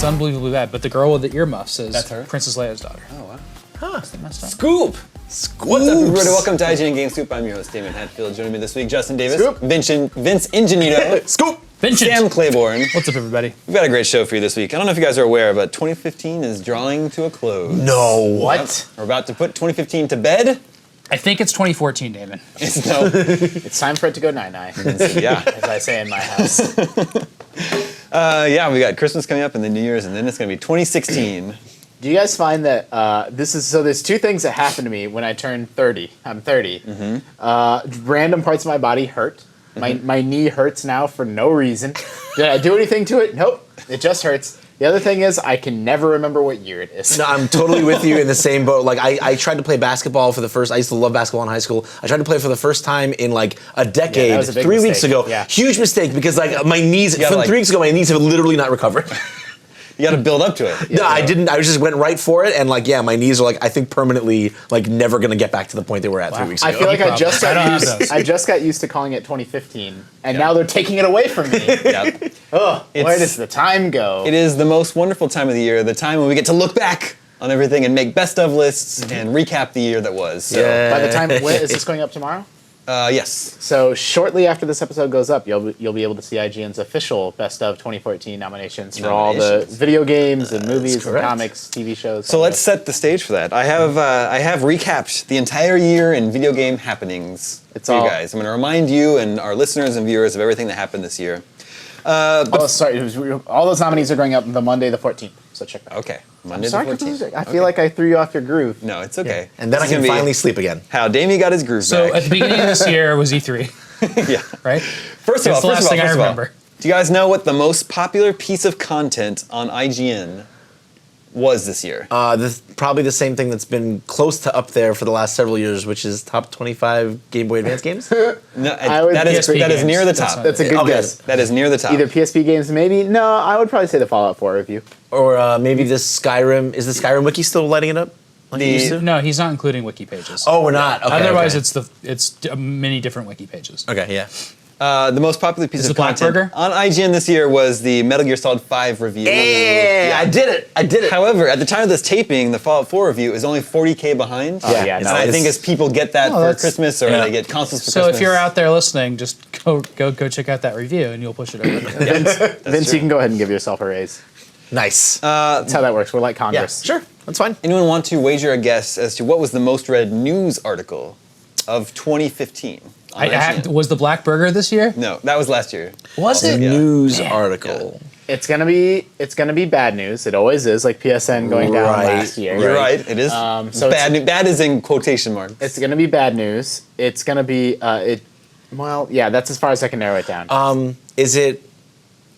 unbelievably bad. But the girl with the earmuffs is That's her? Princess Leia's daughter. Oh, wow. Huh. Is that messed up? Scoop! What's up, everybody? Welcome to IGN Game Scoop. I'm your host, Damon Hatfield. Joining me this week, Justin Davis, Scoop. Vince Ingenito, Scoop! Vincent. Sam Claiborne. What's up, everybody? We've got a great show for you this week. I don't know if you guys are aware, but 2015 is drawing to a close. No. What? Yep. We're about to put 2015 to bed. I think it's 2014, Damon. It's time for it to go night-night, Yeah. as I say in my house. Yeah, we got Christmas coming up and then New Year's, and then it's going to be 2016. Do you guys find that there's two things that happen to me when I turn 30. I'm 30. Random parts of my body hurt. My knee hurts now for no reason. Did I do anything to it? Nope. It just hurts. The other thing is I can never remember what year it is. No, I'm totally with you in the same boat. Like I tried to play basketball for the first. I used to love basketball in high school. I tried to play for the first time in like a decade. that was a big 3 weeks mistake. ago. Yeah. Huge mistake because like my knees gotta, from like- 3 weeks ago. My knees have literally not recovered. You got to build up to it. No, I didn't. I just went right for it, and like yeah, my knees are like I think permanently like never gonna get back to the point they were at 3 weeks ago. I feel like I just I don't have got those. used. I just got used to calling it 2015, and now they're taking it away from me. Yep. Ugh, where does the time go? It is the most wonderful time of the year, the time when we get to look back on everything and make best of lists and recap the year that was. So, Yeah. By the time, when, is this going up tomorrow? yes. So shortly after this episode goes up, you'll be able to see IGN's official Best of 2014 nominations for all the Nominations. video games and movies and correct. comics, TV shows. So let's set the stage for that. I have recapped the entire year in video game happenings It's for you all- guys. I'm going to remind you and our listeners and viewers of everything that happened this year. Oh, sorry. All those nominees are going up the Monday the 14th. So check that out. Okay, Monday Sorry, the 14th. I feel like I threw you off your groove. No, it's okay. and then I This is can gonna be finally sleep again. how Damie got his groove So back. at the beginning of this year was E3, yeah. right? First of That's all, the last thing I first of all, remember. do you guys know what the most popular piece of content on IGN was this year? Probably the same thing that's been close to up there for the last several years, which is top 25 Game Boy Advance games. No, I would that is PSP that is games. near the That's top. not- That's a good Okay. guess. That is near the top. Either PSP games, maybe. No, I would probably say the Fallout 4 review. Or maybe the Skyrim. Is the Skyrim wiki still lighting it up? Like it used to? No, he's not including wiki pages. Oh, we're not. Okay, Otherwise, okay. it's many different wiki pages. Okay, yeah. The most popular piece Is of it Black content Burger? on IGN this year was the Metal Gear Solid 5 review. Yeah, I did it. I did it. However, at the time of this taping, the Fallout 4 review is only 40K behind. yeah, and no, I it's- think as people get that No, for that's- Christmas or yeah. they get consoles for So Christmas. if you're out there listening, just go check out that review, and you'll push it over. Vince, you can go ahead and give yourself a raise. Nice. That's how that works. We're like yeah, Congress. sure. That's fine. Anyone want to wager a guess as to what was the most read news article of 2015? on IGN? Was the Black Burger this year? No, that was last year. Was it? Yeah. News article. It's gonna be bad news. It always is, like PSN going down Right. last year. You're right. It is so bad. Bad is in quotation marks. It's gonna be bad news. It's gonna be Well, yeah, that's as far as I can narrow it down. Is it?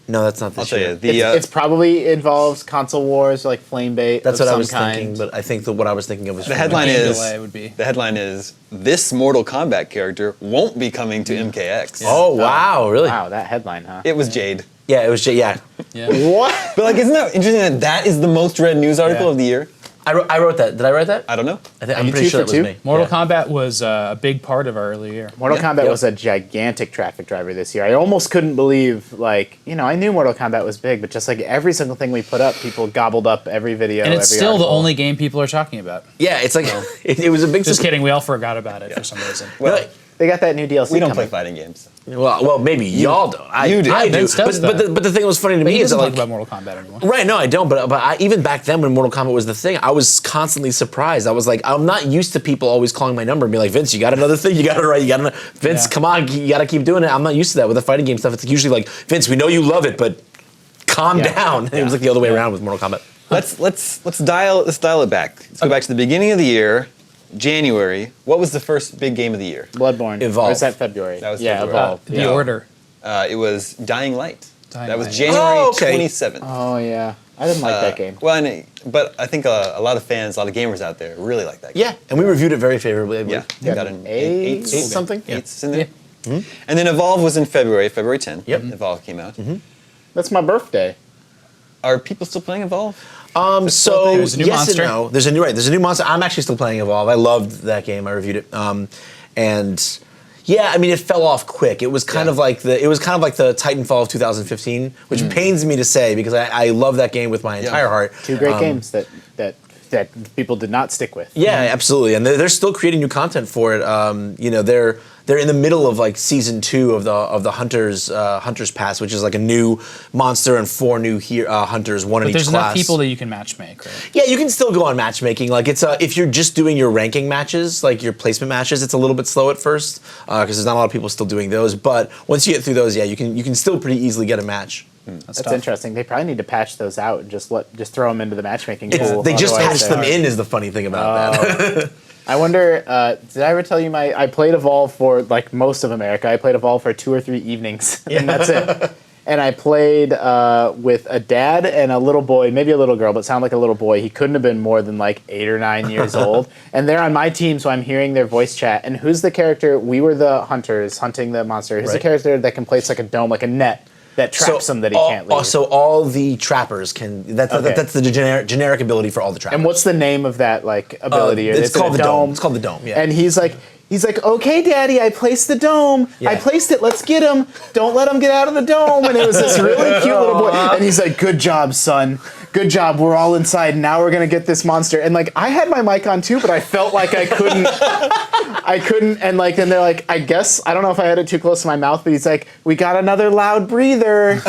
No, that's not this I'll tell year. you. The It's probably involves console wars, like flame bait. That's of what I some was kind. thinking, but I think that what I was thinking of was the headline Game is delay would be. the headline is this Mortal Kombat character won't be coming to MKX. Oh wow, really? Wow, that headline, huh? It was Jade. Yeah, it was. Yeah, Yeah. What? But like, isn't that interesting that that is the most read news article Yeah. of the year? I wrote that. Did I write that? I don't know. I'm you pretty two sure for it was two? me. Mortal Yeah. Kombat was a big part of our early year. Mortal Kombat Yep. was a gigantic traffic driver this year. I almost couldn't believe, like, I knew Mortal Kombat was big, but just like every single thing we put up, people gobbled up every video. And it's every still the article. only game people are talking about. Yeah, it's like it was a big. Just kidding, we all forgot about it for some reason. Well, They got that new DLC. we don't play coming. fighting games. Well, maybe y'all don't. You do. I do. Vince does, but though. the thing that was funny to But me he is that doesn't talk like. about Mortal Kombat anymore. Right, no, I don't. But even back then, when Mortal Kombat was the thing, I was constantly surprised. I was like, I'm not used to people always calling my number and be like, Vince, you got another thing? You got it right? You got another? Vince, Yeah. come on, you got to keep doing it. I'm not used to that with the fighting game stuff. It's usually like, Vince, we know you love it, but calm Yeah. down. It was like the other way around with Mortal Kombat. Let's dial it back. Let's go back to the beginning of the year, January. What was the first big game of the year? Bloodborne. Evolve. Or is that February? That was yeah, February. Evolve. The yeah. Order. It was Dying Light. Dying that was Light. January Oh, okay. 27th. Oh, yeah. I didn't like that game. Well, but I think a lot of fans, a lot of gamers out there really like that game. Yeah, and we reviewed it very favorably. I Yeah. believe. We got an eight eight something? Eight's in there. And then Evolve was in February 10th. Yep. Evolve came out. That's my birthday. Are people still playing Evolve? So There's a new yes monster. and no. There's a new monster. I'm actually still playing Evolve. I loved that game. I reviewed it. And Yeah, I mean, it fell off quick. It was kind Yeah. of like the Titanfall of 2015, which pains me to say because I love that game with my entire heart. Two great games that people did not stick with. Yeah, absolutely, and they're still creating new content for it. You know, they're in the middle of like season 2 of the Hunters Pass, which is like a new monster and 4 new hunters, one in But each there's class. enough people that you can matchmake, right? Yeah, you can still go on matchmaking. Like it's if you're just doing your ranking matches, like your placement matches, it's a little bit slow at first because there's not a lot of people still doing those. But once you get through those, yeah, you can still pretty easily get a match. That's tough. interesting. They probably need to patch those out and just throw them into the matchmaking pool. They just Otherwise, patched them in is the funny thing about that. I wonder, did I ever tell you I played Evolve for, like most of America, I played Evolve for 2 or 3 evenings, and that's it. And I played with a dad and a little boy, maybe a little girl, but sounded like a little boy. He couldn't have been more than like 8 or 9 years old. And they're on my team, so I'm hearing their voice chat. And who's the character? We were the hunters hunting the monster. Who's the Right. character that can place like a dome, like a net, that traps him that he can't leave? So all the trappers can. That's the generic ability for all the trappers. And what's the name of that like ability? It's Is it called a the dome. It's called the dome. Yeah. And he's like, okay, Daddy, I placed the dome. Yeah. I placed it. Let's get him. Don't let him get out of the dome. And it was this really cute little boy. And he's like, good job, son. Good job. We're all inside. Now we're gonna get this monster. And like, I had my mic on too, but I felt like I couldn't. I couldn't. And like, then they're like, I guess I don't know if I had it too close to my mouth, but he's like, we got another loud breather.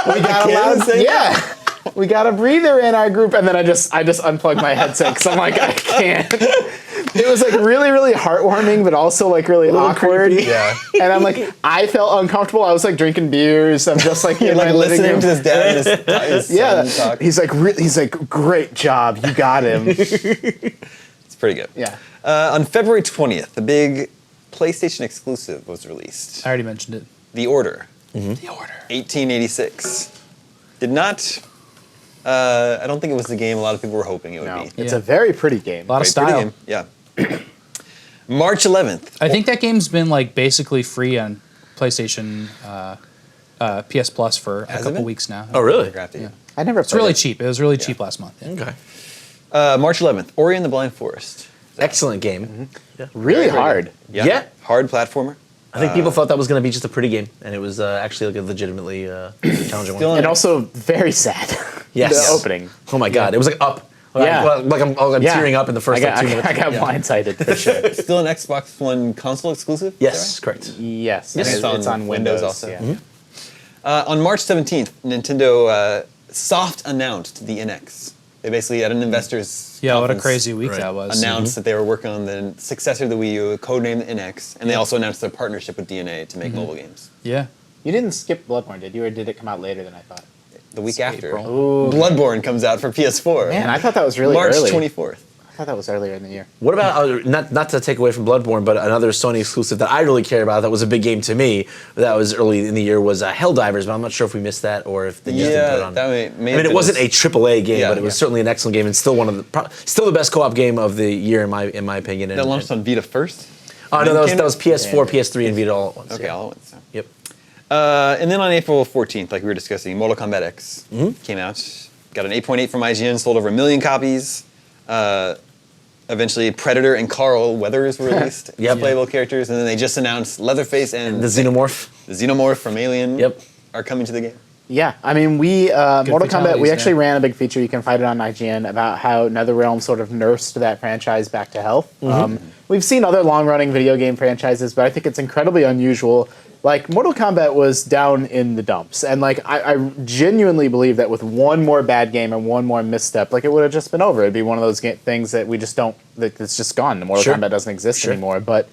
We got a loud. Yeah. We got a breather in our group, and then I just unplugged my headset because I'm like, I can't. It was like really, really heartwarming, but also like really awkward. creepy. Yeah. And I'm like, I felt uncomfortable. I was like drinking beers. I'm just like in my living listening room. to his dad and his Yeah. son talk. He's like, great job, you got him. It's pretty good. Yeah. On February 20th, the big PlayStation exclusive was released. I already mentioned it. The Order, The Order. 1886. Did not. I don't think it was the game a lot of people were hoping it would No, be. it's Yeah. a very pretty game. A lot of Very pretty style. game. Yeah. March 11th. I think that game's been like basically free on PlayStation PS Plus for a Has it couple been? weeks now. Oh, really? Yeah. I never. It's really cheap. It was really cheap last month. Yeah. Okay. March 11th. Ori and the Blind Forest. Excellent game. Really Very hard. good. Yeah. Hard platformer. I think people thought that was going to be just a pretty game, and it was actually like a legitimately challenging Still one. And also very sad. Yes. The opening. Oh my god, it was like up. Yeah. Like I'm Yeah. tearing up in the first I got, 2 minutes. I got blindsided for sure. Still an Xbox One console exclusive? Is Yes, that correct. Yes. Yes. It's on Windows also. Yeah. right? On March 17th, Nintendo soft announced the NX. They basically had an investors Yeah, what a conference, crazy week Right. that was. announced that they were working on the successor to the Wii U, codenamed the NX, and they also announced their partnership with DNA to make mobile games. Yeah. You didn't skip Bloodborne, did you? Or did it come out later than I thought? The week after, April. Ooh. Bloodborne comes out for PS4. Man, I thought that was really March early. 24th. I thought that was earlier in the year. What about not to take away from Bloodborne, but another Sony exclusive that I really care about that was a big game to me. That was early in the year was Helldivers, but I'm not sure if we missed that or if they just didn't put it Yeah, on. that may I have mean, it been wasn't a AAA game, Yeah, but it was yeah. certainly an excellent game and still one of the still the best co-op game of the year in my opinion. That launched on Vita first? Oh no, Then that was came- PS4, PS3, and Vita all at once. Okay, yeah. all at once. So. Yep. And then on April 14th, like we were discussing, Mortal Kombat X came out. Got an 8.8 from IGN, sold over 1 million copies. Eventually, Predator and Carl Weathers were released as Yep. playable characters, and then they just announced Leatherface and The Xenomorph. the Xenomorph from Alien Yep. are coming to the game. Yeah, I mean, we Mortal Kombat. fatalities, We actually yeah. ran a big feature. You can find it on IGN about how NetherRealm sort of nursed that franchise back to health. We've seen other long-running video game franchises, but I think it's incredibly unusual. Like Mortal Kombat was down in the dumps, and like I genuinely believe that with one more bad game and one more misstep, like it would have just been over. It'd be one of those things that we just don't. That's just gone. The Mortal Sure. Kombat doesn't exist Sure. anymore. But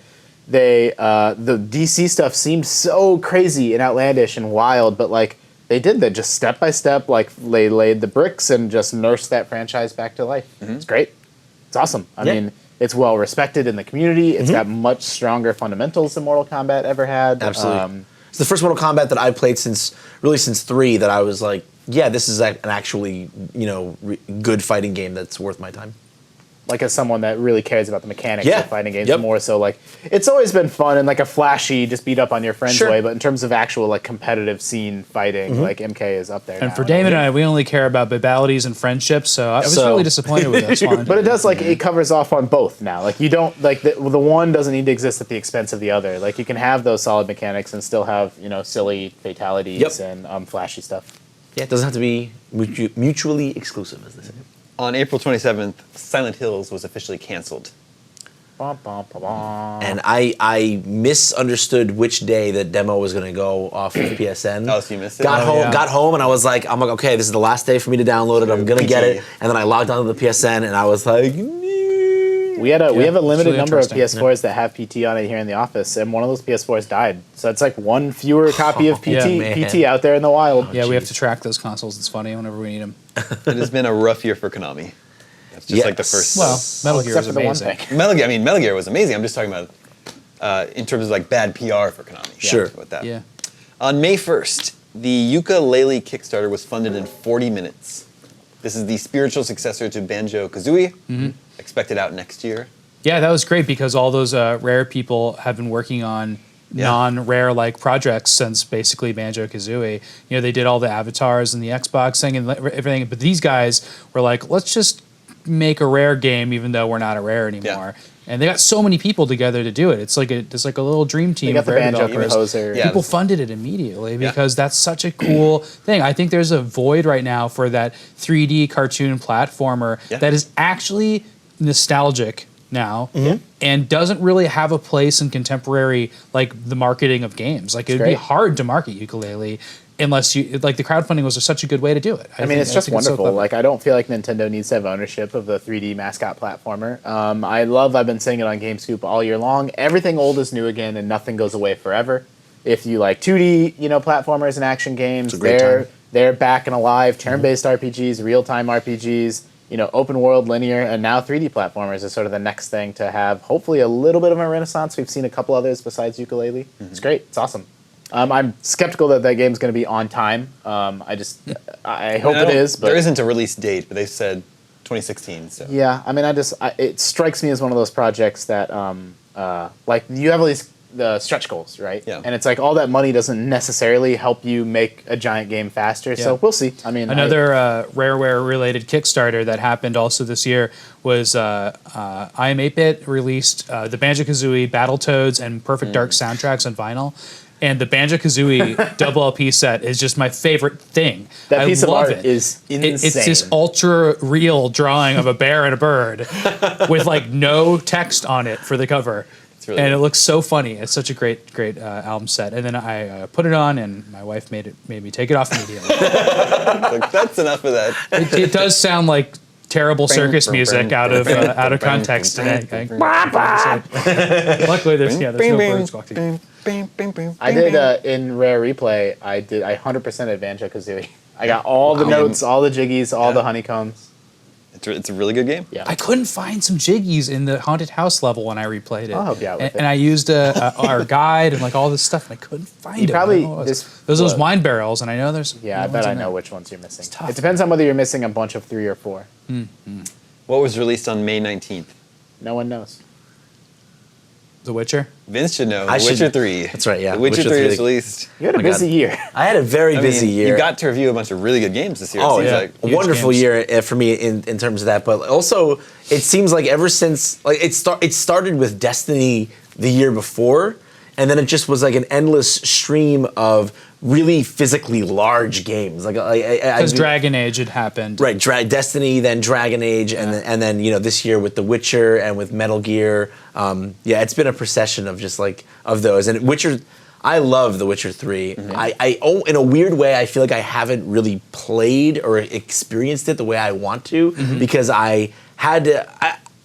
they the DC stuff seemed so crazy and outlandish and wild, but like. They did that just step by step, like they laid the bricks and just nursed that franchise back to life. It's great. It's awesome. I Yeah. mean, it's well respected in the community. It's got much stronger fundamentals than Mortal Kombat ever had. Absolutely. It's the first Mortal Kombat that I've played since 3 that I was like, yeah, this is an actually good fighting game that's worth my time. Like as someone that really cares about the mechanics Yeah. of fighting games Yep. more so, like it's always been fun and like a flashy, just beat up on your friends Sure. way. But in terms of actual like competitive scene fighting, like MK is up there. And now. for Damon and I, we only care about babalities and friendships, so I was So- really disappointed with this one. But it does like it covers off on both now. Like you don't like the one doesn't need to exist at the expense of the other. Like you can have those solid mechanics and still have silly fatalities Yep. and flashy stuff. Yeah, it doesn't have to be mutually exclusive, as they say. On April 27th, Silent Hills was officially canceled. Bum, bum, bum, bum. And I misunderstood which day that demo was going to go off of PSN. Oh, so you missed it? Got Oh, home, yeah. got home, and I'm like, okay, this is the last day for me to download it. I'm gonna get PG. it. And then I logged onto the PSN, and I was like, We have a it's limited really number of interesting. PS4s that have PT on it here in the office, and one of those PS4s died. So it's like one fewer copy of PT man. PT out there in the wild. yeah, we have to track those consoles. It's funny whenever we need them. It has been a rough year for Konami. That's just like the first. Well, Metal Gear except is for the one amazing. thing. Metal Gear was amazing. I'm just talking about in terms of like bad PR for Konami. Sure. With that. Yeah. On May 1st, the Yooka-Laylee Kickstarter was funded in 40 minutes. This is the spiritual successor to Banjo-Kazooie. Expected out next year. Yeah, that was great because all those Rare people have been working on Yeah. non-Rare like projects since basically Banjo-Kazooie. They did all the avatars and the Xbox thing and everything, but these guys were like, let's just make a Rare game even though we're not a Rare anymore. And they got so many people together to do it. It's like a little dream team They got of the Rare Banjo developers. composer. Yeah. People funded it immediately because that's such a cool thing. I think there's a void right now for that 3D cartoon platformer Yeah. that is actually nostalgic now and doesn't really have a place in contemporary like the marketing of games. Like it'd be great. hard to market ukulele unless you like the crowdfunding was such a good way to do it. I mean, think- it's just think so wonderful. clever. Like, I don't feel like Nintendo needs to have ownership of the 3D mascot platformer. I've been saying it on GameScoop all year long. Everything old is new again, and nothing goes away forever. If you like 2D, platformers and action games, a great they're time. they're back and alive. Turn-based RPGs, real-time RPGs, open world, linear, and now 3D platformers is sort of the next thing to have. Hopefully, a little bit of a renaissance. We've seen a couple others besides ukulele. It's great. It's awesome. I'm skeptical that game's going to be on time. I hope it is. But There isn't a release date, but they said 2016. So yeah, I mean, it strikes me as one of those projects that, like, you have all these the stretch goals, right? Yeah. And it's like all that money doesn't necessarily help you make a giant game faster. So Yeah. we'll see. I mean, Another Rareware related Kickstarter that happened also this year was I Am 8-Bit released the Banjo-Kazooie, Battletoads, and Perfect Dark soundtracks on vinyl. And the Banjo-Kazooie double LP set is just my favorite thing. that I piece of love art it. is insane. It's this ultra real drawing of a bear and a bird with like no text on it for the cover. It's really And good. it looks so funny. It's such a great album set. And then I put it on, and my wife made me take it off immediately. like, that's enough of that. It does sound like terrible circus music out of context today. Luckily, there's no birds walking. I did in Rare Replay. I 100% Banjo-Kazooie. I got all the notes, all the jiggies, all the honeycombs. It's a really good game. Yeah. I couldn't find some jiggies in the haunted house level when I replayed it. I'll help you out with it. And I used our guide and like all this stuff, and I couldn't find You it. probably- I don't know what it was. this- Those are those what? wine barrels, and I know there's. Yeah, I ones bet I in know there. which ones you're missing. tough. It depends on whether you're missing a bunch of 3 or 4. What was released on May 19th? No one knows. The Witcher. Vince should know. I The should- Witcher 3. that's right, yeah. The Witcher Witcher 3 is 3. released. You had a my God. busy year. I had a very busy year. You got to review a bunch of really good games this year. Oh, it seems yeah. like. A Huge wonderful games. year for me in terms of that, but also it seems like ever since like it started with Destiny the year before, and then it just was like an endless stream of really physically large games. Because Dragon Age had happened. right, Destiny, then Dragon Age, and then this year with The Witcher and with Metal Gear. It's been a procession of just like of those. And Witcher, I love The Witcher 3. I in a weird way, I feel like I haven't really played or experienced it the way I want to because I had to.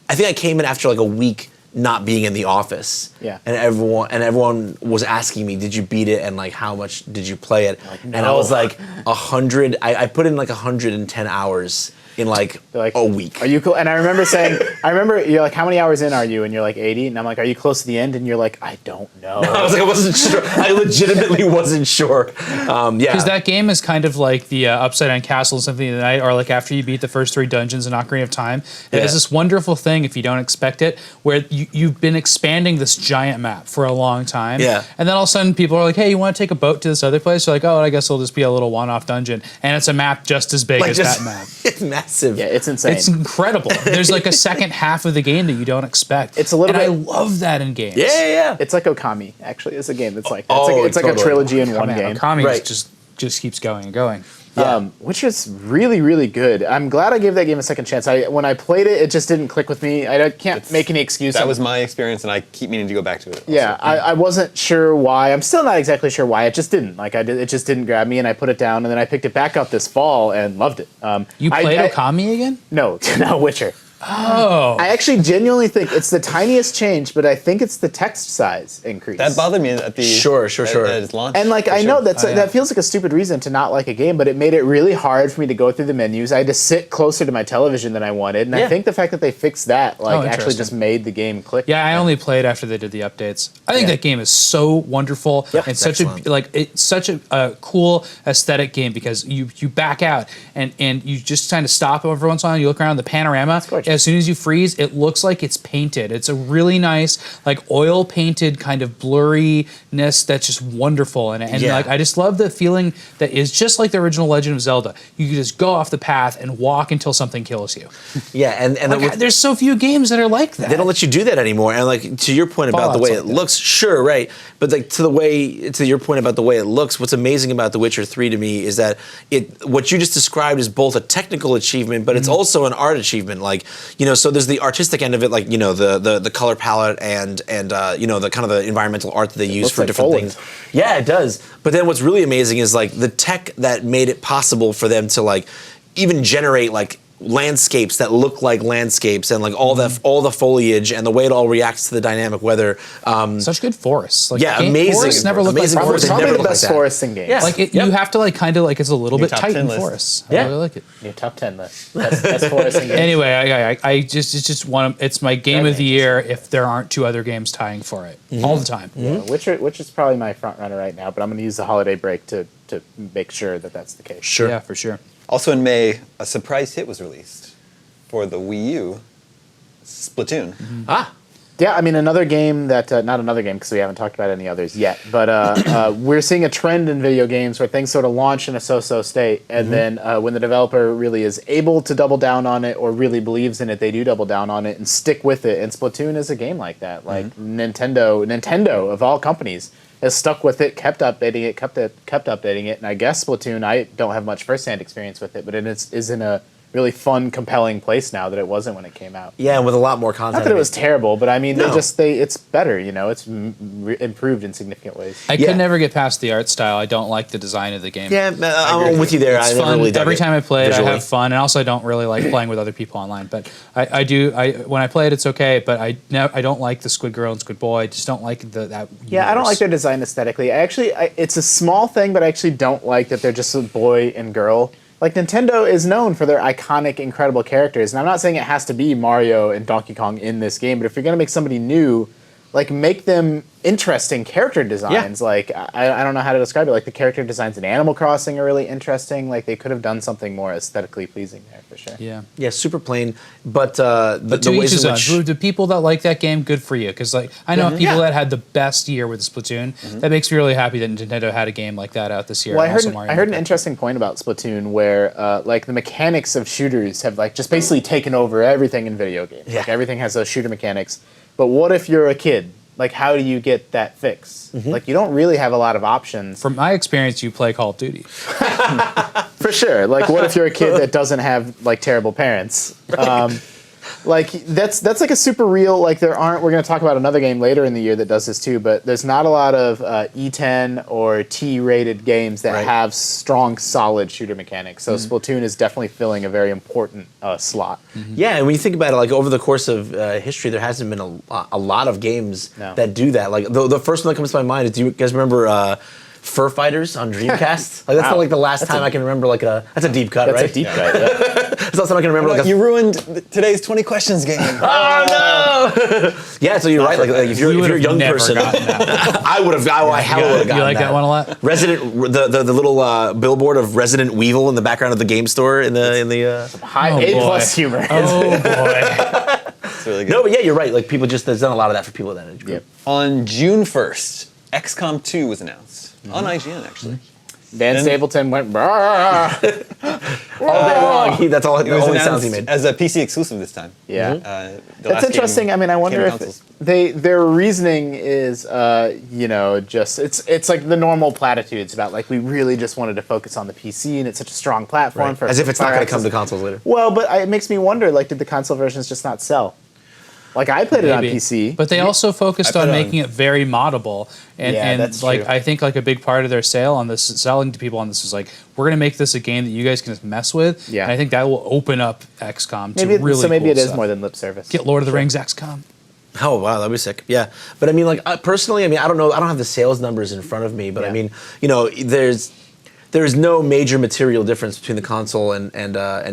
I think I came in after like a week not being in the office. Yeah. And everyone was asking me, did you beat it and like how much did you play it? And I was like 100. I put in like 110 hours in like, They're like, a week. Are you cool? And I remember saying, you're like, how many hours in are you? And you're like 80. And I'm like, are you close to the end? And you're like, I don't know. I was like, I wasn't sure. I legitimately wasn't sure. Yeah. Because that game is kind of like the Upside Down Castle, Symphony of the Night, or like after you beat the first 3 dungeons in Ocarina of Time. It has this wonderful thing, if you don't expect it, where you've been expanding this giant map for a long time. Yeah. And then all of a sudden people are like, hey, you want to take a boat to this other place? You're like, oh, I guess it'll just be a little one-off dungeon. And it's a map just as big as that map. It's massive. Yeah, it's insane. It's incredible. There's like a second half of the game that you don't expect. It's a little and bit- I love that in games. Yeah. It's like Okami, actually. It's a game that's like that. Oh, It's like a totally. trilogy in one Man, game. Okami Right. just keeps going and going. Which is really, really good. I'm glad I gave that game a second chance. When I played it, it just didn't click with me. I can't make any excuse. That was my experience, and I keep meaning to go back to it. Yeah, I wasn't sure why. I'm still not exactly sure why. It just didn't. It just didn't grab me, and I put it down, and then I picked it back up this fall and loved it. You played Okami again? No, no, Witcher. Oh. I actually genuinely think it's the tiniest change, but I think it's the text size increase. That bothered me at the Sure. at its launch. And like for I know sure. that feels like a stupid reason to not like a game, but it made it really hard for me to go through the menus. I had to sit closer to my television than I wanted, and I think the fact that they fixed that actually interesting. just made the game click. Yeah, I only played after they did the updates. I think that game is so wonderful and It's such excellent. it's such a cool aesthetic game because you back out and you just kind of stop every once in a while. You look around the panorama. gorgeous. As soon as you freeze, it looks like it's painted. It's a really nice like oil painted kind of blurriness that's just wonderful. And like I just love the feeling that is just like the original Legend of Zelda. You can just go off the path and walk until something kills you. Yeah, and Like, there's so few games that are like that. they don't let you do that anymore. And like to your point about the way Fallout's it like that. looks, sure, right. But like to your point about the way it looks, what's amazing about The Witcher 3 to me is that what you just described is both a technical achievement, but it's also an art achievement. Like, so there's the artistic end of it, like, the color palette and the kind of the environmental art that they use looks for like different Poland. things. Yeah, it does. But then what's really amazing is like the tech that made it possible for them to like even generate like landscapes that look like landscapes and like all the foliage and the way it all reacts to the dynamic weather. Such good forests. Like, Yeah, amazing. Forests never look Amazing like forests. forests. They Probably never the look best like that. forest in games. Yeah. Like Yep. you have to like kind of like it's a little bit top tight 10 in list. forests. Yeah. I really like it. Your top 10 list. Best forest in games. Anyway, I just it's just one. It's my game of the year if there aren't 2 other games tying for it all the time. Yeah, Witcher's probably my front runner right now, but I'm going to use the holiday break to make sure that that's the case. Sure. Yeah, for sure. Also in May, a surprise hit was released for the Wii U, Splatoon. Ah. Yeah, I mean, another game that, not another game because we haven't talked about any others yet, but we're seeing a trend in video games where things sort of launch in a so-so state, and then when the developer really is able to double down on it or really believes in it, they do double down on it and stick with it. And Splatoon is a game like that. Like Nintendo of all companies, has stuck with it, kept updating it, kept updating it. And I guess Splatoon, I don't have much firsthand experience with it, but it is in a really fun, compelling place now that it wasn't when it came out. Yeah, and with a lot more content. Not that it was terrible, but I mean, No. it's better. It's improved in significant ways. I Yeah. could never get past the art style. I don't like the design of the game. Yeah, I'm with you there. It's I never fun. really dug Every it time I play it, I visually. have fun, and also I don't really like playing with other people online. But I do. When I play it, it's okay. But I don't like the Squid Girl and Squid Boy. I just don't like that. Yeah, I don't like their design aesthetically. It's a small thing, but I actually don't like that they're just a boy and girl. Like, Nintendo is known for their iconic, incredible characters, and I'm not saying it has to be Mario and Donkey Kong in this game, but if you're going to make somebody new, like, make them interesting character designs. Yeah. Like, I don't know how to describe it. Like, the character designs in Animal Crossing are really interesting. Like, they could have done something more aesthetically pleasing there, for sure. Yeah. Yeah, super plain, but the To each ways his in own. which The people that like that game, good for you. Because like I know people Yeah. that had the best year with Splatoon. That makes me really happy that Nintendo had a game like that out this year. Well, and also Mario I heard an Kart. interesting point about Splatoon where, like, the mechanics of shooters have, like, just basically taken over everything in video games. Yeah. Like, everything has those shooter mechanics. But what if you're a kid? Like, how do you get that fix? Like, you don't really have a lot of options. From my experience, you play Call of Duty. For sure. Like, what if you're a kid that doesn't have, like, terrible parents? Like, that's like a super real, like, we're going to talk about another game later in the year that does this too, but there's not a lot of E10 or T-rated games that Right. have strong, solid shooter mechanics. So Splatoon is definitely filling a very important slot. Yeah, and when you think about it, like over the course of history, there hasn't been a lot of games No. that do that. Like the first one that comes to my mind is, do you guys remember Fur Fighters on Dreamcast? Like that's Wow. like the last time I can remember. That's a deep cut, That's right? a deep cut. Yeah. It's not something I can remember. You ruined today's 20 questions game. Oh no! Yeah, so you're right. Like if you're a young person, I would have. I hella would have gotten You like that one a lot? The little billboard of Resident Weevil in the background of the game store in the. High Oh, A+ boy. humor. Oh boy. It's really good. No, but yeah, you're right. Like people just there's done a lot of that for people at that age group. Yep. On June 1st, XCOM 2 was announced on IGN actually. Dan And- Stapleton went "Brah." All day long, that's all. It The was only sounds he announced made. as a PC exclusive this time. Yeah. The That's last interesting. game I mean, I wonder came to if consoles. their reasoning is, just it's like the normal platitudes about like we really just wanted to focus on the PC and it's such a strong platform for As if it's not fire going to come access. to consoles later. Well, but it makes me wonder. Like, did the console versions just not sell? Like I played it on Maybe. PC, But they also focused I put on it on- making it very moddable. And, Yeah, and that's like true. I think like a big part of their sale on this, selling to people on this is like, we're gonna make this a game that you guys can just mess with. Yeah. And I think that will open up XCOM maybe to really so. Maybe cool it is stuff. more than lip service. Get Lord of the Rings XCOM. Oh wow, that'd be sick. Yeah, but I mean, like personally, I mean, I don't know. I don't have the sales numbers in front of me, but I Yeah. mean, there's no major material difference between the console and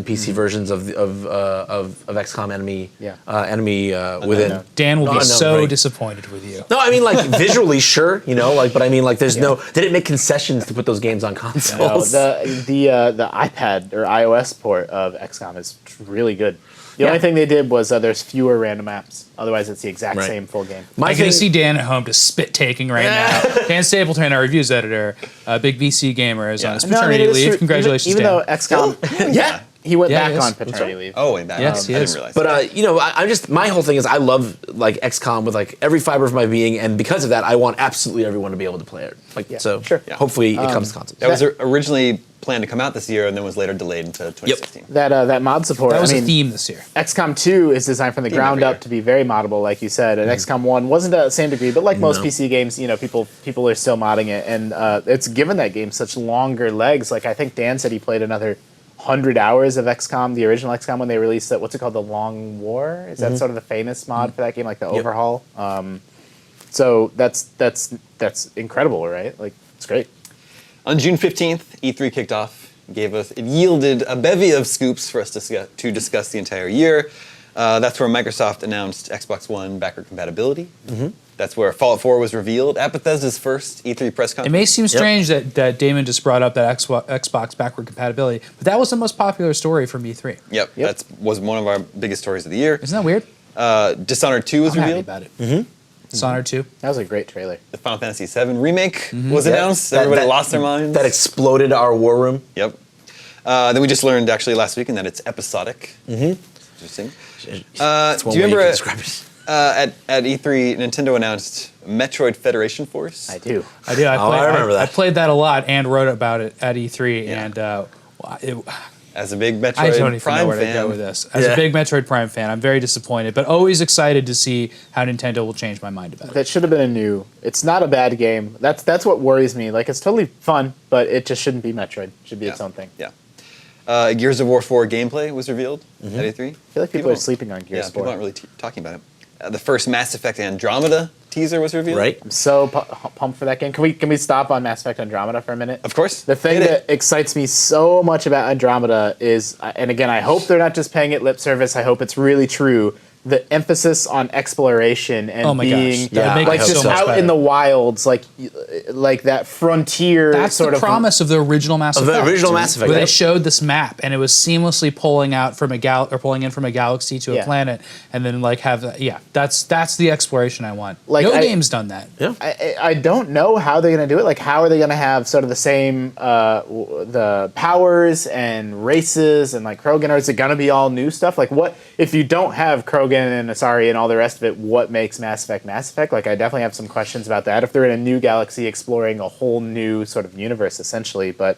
PC versions of XCOM Enemy within. Dan will No, be no, so right. disappointed with you. No, I mean like visually, sure, but I mean like there's no. They didn't make concessions to put those games on No, consoles. the iPad or iOS port of XCOM is really good. The Yeah. only thing they did was there's fewer random maps. Otherwise, it's the exact Right. same full game. My I thing, can see Dan at home just spit taking right now. Dan Stapleton, our reviews editor, a big VC gamer, is on his No, I mean, paternity it is leave. true. Congratulations, even Dan. though XCOM, yeah. he went Yeah, he back is. on paternity leave. Oh, wait, that Yes, he I is. didn't realize. But that. I just my whole thing is I love like XCOM with like every fiber of my being, and because of that, I want absolutely everyone to be able to play it. Like so, sure. Yeah. hopefully it comes to consoles. That was originally planned to come out this year and then was later delayed into 2016. That mod support. that was I a mean, theme this year. XCOM 2 is designed from the ground every up year. to be very moddable, like you said, and XCOM 1 wasn't to the same degree, but like most PC games, people are still modding it, and it's given that game such longer legs. Like I think Dan said he played another 100 hours of XCOM, the original XCOM, when they released it. What's it called? The Long War? Is that sort of the famous mod for that game, like the overhaul? So that's incredible, right? Like it's great. On June 15th, E3 kicked off. It yielded a bevy of scoops for us to discuss the entire year. That's where Microsoft announced Xbox One backward compatibility. That's where Fallout 4 was revealed at Bethesda's first E3 press It conference. may seem strange that Damon just brought up that Xbox backward compatibility, but that was the most popular story from E3. Yep, that was one of our biggest stories of the year. Isn't that weird? Dishonored 2 was I'm happy revealed. about it. Dishonored 2. That was a great trailer. The Final Fantasy VII remake was Yeah. announced. That- Everybody that- lost their minds. That exploded our war room. Yep. Then we just learned actually last weekend that it's episodic. Interesting. That's do one you way remember can describe it. at E3, Nintendo announced Metroid Federation Force? I do. I do. I remember that. I played that a lot and wrote about it at E3, Yeah. and As a big I don't Metroid even Prime know where to fan, go with this. As Yeah. a big Metroid Prime fan, I'm very disappointed, but always excited to see how Nintendo will change my mind about it. That should have been a new. It's not a bad game. That's what worries me. Like it's totally fun, but it just shouldn't be Metroid. It should be its own thing. Yeah. Gears of War 4 gameplay was revealed at E3. I feel like people are sleeping on Gears Yeah, people 4. aren't really talking about it. The first Mass Effect Andromeda teaser was revealed. Right? I'm so pumped for that game. Can we stop on Mass Effect Andromeda for a minute? Of course. The thing Hit it. that excites me so much about Andromeda is, and again, I hope they're not just paying it lip service. I hope it's really true. The emphasis on exploration and Oh my gosh, being that would make like it just so much out better. in the wilds, like that frontier. That's sort the of promise of the original Mass Of the Effect. original Mass Effect, Where they right. showed this map, and it was seamlessly pulling out from pulling in from a galaxy to a Yeah. planet, and then like have that. Yeah, that's the exploration I want. Like, no I- game's done that. Yeah. I don't know how they're going to do it. Like, how are they going to have sort of the same the powers and races and like Krogan? Or is it going to be all new stuff? Like, what if you don't have Krogan and Asari and all the rest of it? What makes Mass Effect Mass Effect? Like, I definitely have some questions about that. If they're in a new galaxy exploring a whole new sort of universe, essentially, but.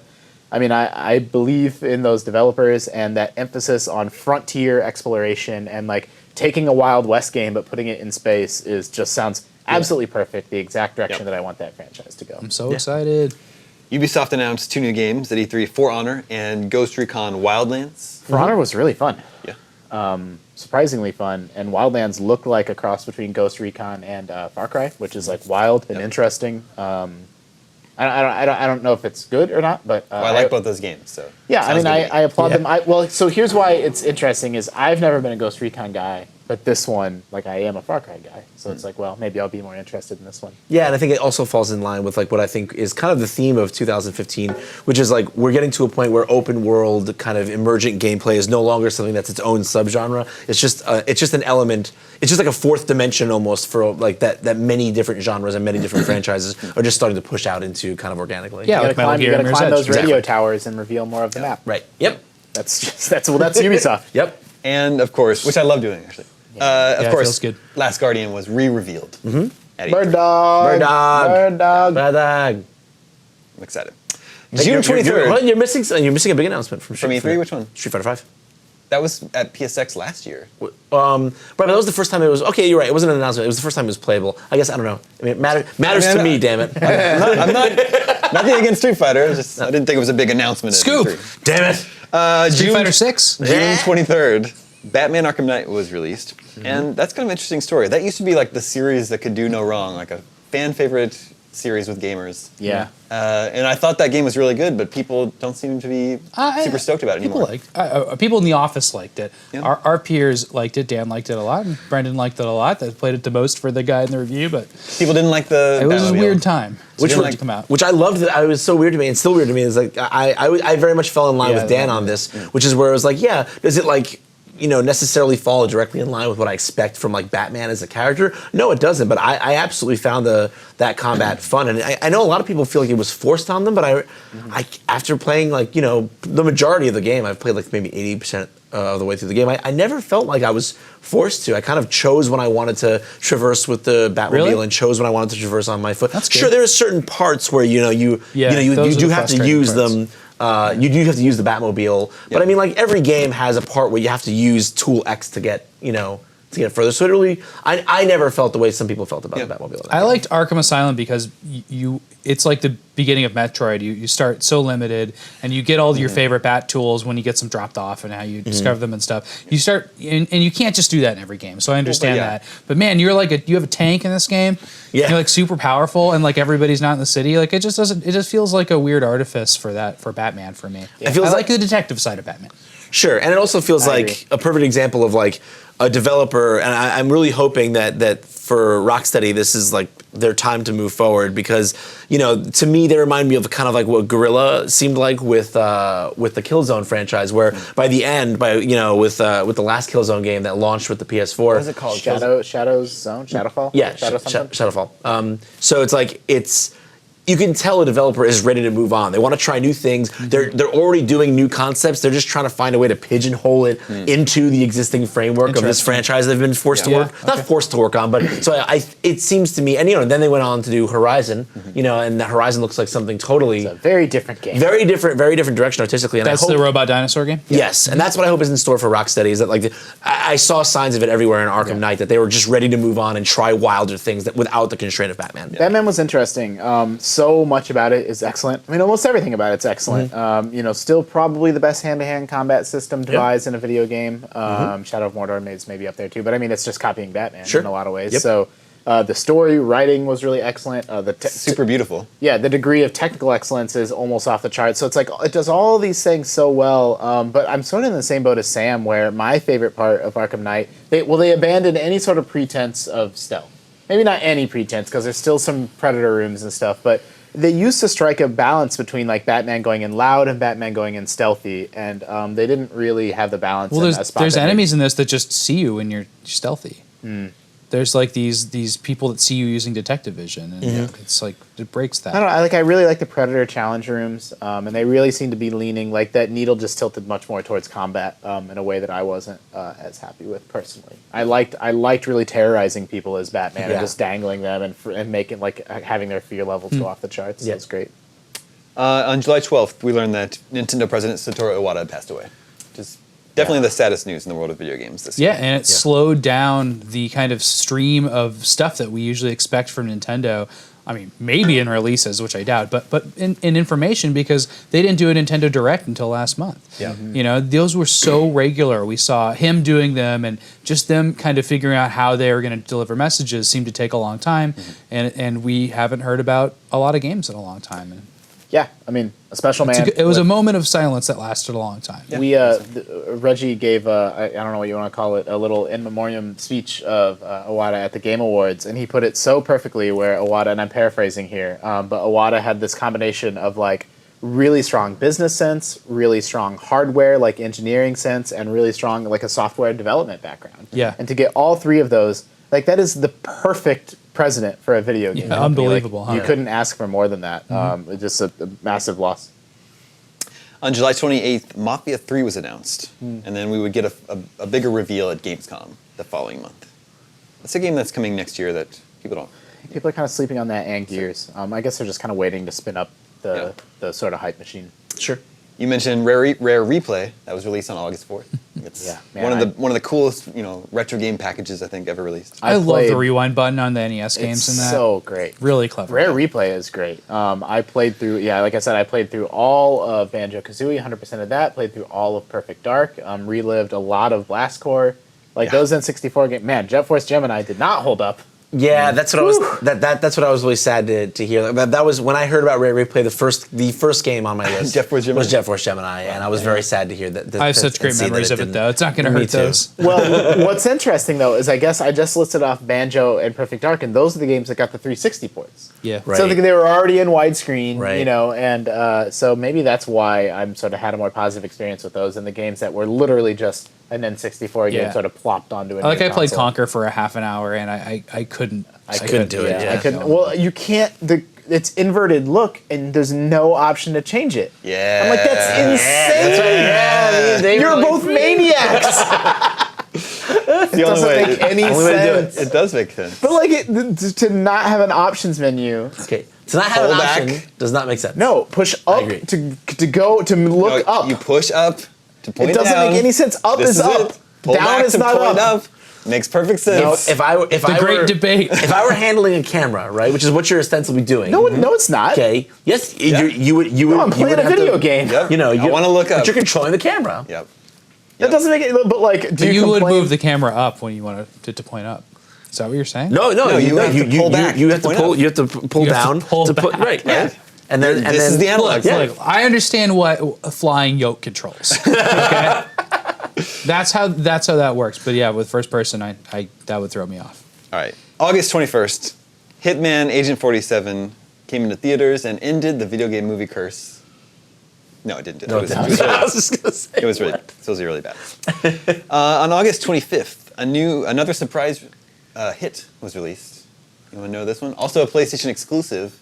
I mean, I believe in those developers and that emphasis on frontier exploration and like taking a Wild West game but putting it in space sounds absolutely perfect. The exact direction Yep. that I want that franchise to go. I'm so excited. Ubisoft announced 2 new games at E3, For Honor and Ghost Recon Wildlands. For Honor was really fun, Yeah. surprisingly fun, and Wildlands looked like a cross between Ghost Recon and Far Cry, which is like wild and interesting. I don't know if it's good or not, but Well, I like both those games, so. yeah, I sounds mean, good to me. I applaud them. Well, so here's why it's interesting: is I've never been a Ghost Recon guy, but this one, like, I am a Far Cry guy, so it's like, well, maybe I'll be more interested in this one. Yeah, and I think it also falls in line with like what I think is kind of the theme of 2015, which is like we're getting to a point where open world kind of emergent gameplay is no longer something that's its own subgenre. It's just an element. It's just like a fourth dimension almost for like that many different genres and many different franchises are just starting to push out into kind of organically. Yeah, You like gotta Metal climb, you Gear gotta and Mirror's climb Edge. those radio Exactly. towers and reveal more of the map. Right. Yep. That's Ubisoft. Yep. And of course, which I love doing actually. Yeah, Of it course, feels good. Last Guardian was re-revealed. At Bird E3. dog. Bird dog. Bird dog. Bad dog. I'm excited. You're- June you're- 23rd. You're missing a big announcement from From E3, which one? Street Fighter 5. That was at PSX last year. Right, but that was the first time it was. Okay, you're right. It wasn't an announcement. It was the first time it was playable. I guess I don't know. I mean, it matters to me. Damn it. I'm not nothing against Street Fighter. It's just I didn't think it was a big announcement. At Scoop. E3. Damn it. Street Fighter 6? June 23rd, Batman Arkham Knight was released, and that's kind of an interesting story. That used to be like the series that could do no wrong, like a fan favorite series with gamers. Yeah. And I thought that game was really good, but people don't seem to be super stoked about it People anymore. people in the office liked it. Yeah. Our peers liked it. Dan liked it a lot, and Brendan liked it a lot. That played it the most for the guy in the review, but People didn't like the. it was a Batmobile. weird time. Which Which one- to come out? Which I loved. That it was so weird to me, and still weird to me. Is like I very much fell in line Yeah, with Dan that- on this, which is where it was like, yeah, does it like necessarily fall directly in line with what I expect from like Batman as a character? No, it doesn't. But I absolutely found that combat fun, and I know a lot of people feel like it was forced on them, but I after playing like the majority of the game, I've played like maybe 80% of the way through the game. I never felt like I was forced to. I kind of chose when I wanted to traverse with the Batmobile Really? and chose when I wanted to traverse on my foot. That's good. Sure, there are certain parts where you those are do the have to frustrating use parts. them. You do have to use the Batmobile, but I mean, like every game has a part where you have to use Tool X to get to get further. So it really, I never felt the way some people felt about the Batmobile. I liked Arkham Asylum because it's like the beginning of Metroid. You start so limited, and you get all your favorite bat tools when you get some dropped off, and how you discover them and stuff. You start, and you can't just do that in every game. So I understand yeah. that. But man, you're like you have a tank in this game. Yeah. You're like super powerful, and like everybody's not in the city. Like it just doesn't. It just feels like a weird artifice for Batman for me. It feels I like- like the detective side of Batman. Sure, and it also feels I like agree. a perfect example of like a developer, and I'm really hoping that for Rocksteady this is like their time to move forward, because to me they remind me of kind of like what Guerrilla seemed like with the Killzone franchise, where by the end, with the last Killzone game that launched with the PS4, What is it called? Shadows Zone? Shadowfall? yeah, Shadow something? Shadowfall. So it's like you can tell a developer is ready to move on. They want to try new things. They're already doing new concepts. They're just trying to find a way to pigeonhole it into the existing framework of this Interesting. franchise they've been forced to Yeah. work. Not forced to work on, but so it seems to me. And then they went on to do Horizon. And the Horizon looks like something totally It's a very different game. very different direction artistically. And That's I hope, the robot dinosaur game. Yes, and that's what I hope is in store for Rocksteady. Is that like I saw signs of it everywhere in Arkham Knight, that they were just ready to move on and try wilder things that without the constraint of Batman. Batman was interesting. So much about it is excellent. I mean, almost everything about it's excellent. Still probably the best hand-to-hand combat system devised in a video game. Shadow of Mordor is maybe up there too, but I mean, it's just copying Batman Sure. in a lot of ways. Yep. So the story writing was really excellent. Super beautiful. Yeah, the degree of technical excellence is almost off the charts. So it's like it does all these things so well. But I'm sort of in the same boat as Sam, where my favorite part of Arkham Knight, they abandoned any sort of pretense of stealth. Maybe not any pretense, because there's still some Predator rooms and stuff, but they used to strike a balance between like Batman going in loud and Batman going in stealthy, and they didn't really have the balance. Well, in a there's spot there's that made- enemies in this that just see you when you're stealthy. There's like these people that see you using detective vision, and it's like it breaks that. I really like the Predator challenge rooms, and they really seem to be leaning like that needle just tilted much more towards combat in a way that I wasn't as happy with personally. I liked really terrorizing people as Batman Yeah. and just dangling them and making like having their fear levels go off the charts. Yeah. It was great. On July 12th, we learned that Nintendo President Satoru Iwata had passed away. Which is definitely the saddest news in the world of video games this year. Yeah, and it slowed down the kind of stream of stuff that we usually expect from Nintendo. I mean, maybe in releases, which I doubt, but in information because they didn't do a Nintendo Direct until last month. Yeah. You know, those were so regular. We saw him doing them, and just them kind of figuring out how they were going to deliver messages seemed to take a long time, and we haven't heard about a lot of games in a long time. And Yeah, I mean, a special man. it was a moment of silence that lasted a long time. We Reggie gave I don't know what you want to call it, a little in memoriam speech of Iwata at the Game Awards, and he put it so perfectly where Iwata, and I'm paraphrasing here, but Iwata had this combination of like really strong business sense, really strong hardware like engineering sense, and really strong like a software development background. Yeah. And to get all three of those, like that is the perfect president for a video game. Yeah, company. unbelievable, Like, huh? You couldn't ask for more than that. It's just a massive loss. On July 28th, Mafia 3 was announced, and then we would get a bigger reveal at Gamescom the following month. It's a game that's coming next year that people don't. People are kind of sleeping on that and Gears. I guess they're just kind of waiting to spin up the sort of hype machine. Sure. You mentioned Rare Replay that was released on August 4th. It's Yeah, man, one of the coolest retro game packages I think ever released. I love played- the rewind button on the NES games It's in that. so great. Really clever. Rare Replay is great. I played through, like I said, I played through all of Banjo-Kazooie, 100% of that. Played through all of Perfect Dark. Relived a lot of Blast Core. Like those N64 games. Man, Jet Force Gemini did not hold up. Yeah, that's what I was. That's what I was really sad to hear. That was when I heard about Rare Replay. The first game on my list Jet Force Gemini. was Jet Force Gemini, and I was very sad to hear that. I have such great memories of it, though. It's not going to Me hurt too. those. Well, what's interesting, though, is I guess I just listed off Banjo and Perfect Dark, and those are the games that got the 360 ports. Yeah. Right. So they were already in widescreen, Right. and so maybe that's why I'm sort of had a more positive experience with those, and the games that were literally just an N64 game Yeah. sort of plopped onto a Like new I played console. Conquer for a half an hour, and I couldn't. I couldn't do it. Yeah. I couldn't. Well, you can't. It's inverted look, and there's no option to change it. Yeah. I'm like, that's insane. That's right. they You're were like, both maniacs. The only Doesn't way make any only way to do it. sense. it does make sense. But like to not have an options menu. Okay, to not have an Hold option back. does not make sense. No, push up agree. to go to look up. You push up to point It doesn't down. make any sense. Up This is up. it. Pull Down back is to not point up. up. Makes perfect sense. If I The great were, debate. if I were handling a camera, right, which is what you're ostensibly doing. No, it's not. Okay. Yes, Yeah. you would. No, I'm you playing would a have video to- game. Yep. You know, I want to look up. But you're controlling the camera. Yep. That doesn't make it. But like, do But you you would complain? move the camera up when you want to point up. Is that what you're saying? No, you have to pull back You to have to point pull. up. You have to pull You have to down pull put back. right. Yeah. Right. And then This is the analog. Look, I understand what a flying yoke controls. Okay? That's how that works. But yeah, with first person, I that would throw me off. All right. August 21st, Hitman Agent 47 came into theaters and ended the video game movie curse. No, it didn't. It was I was just gonna say. it was really bad. On August 25th, another surprise hit was released. You want to know this one? Also a PlayStation exclusive.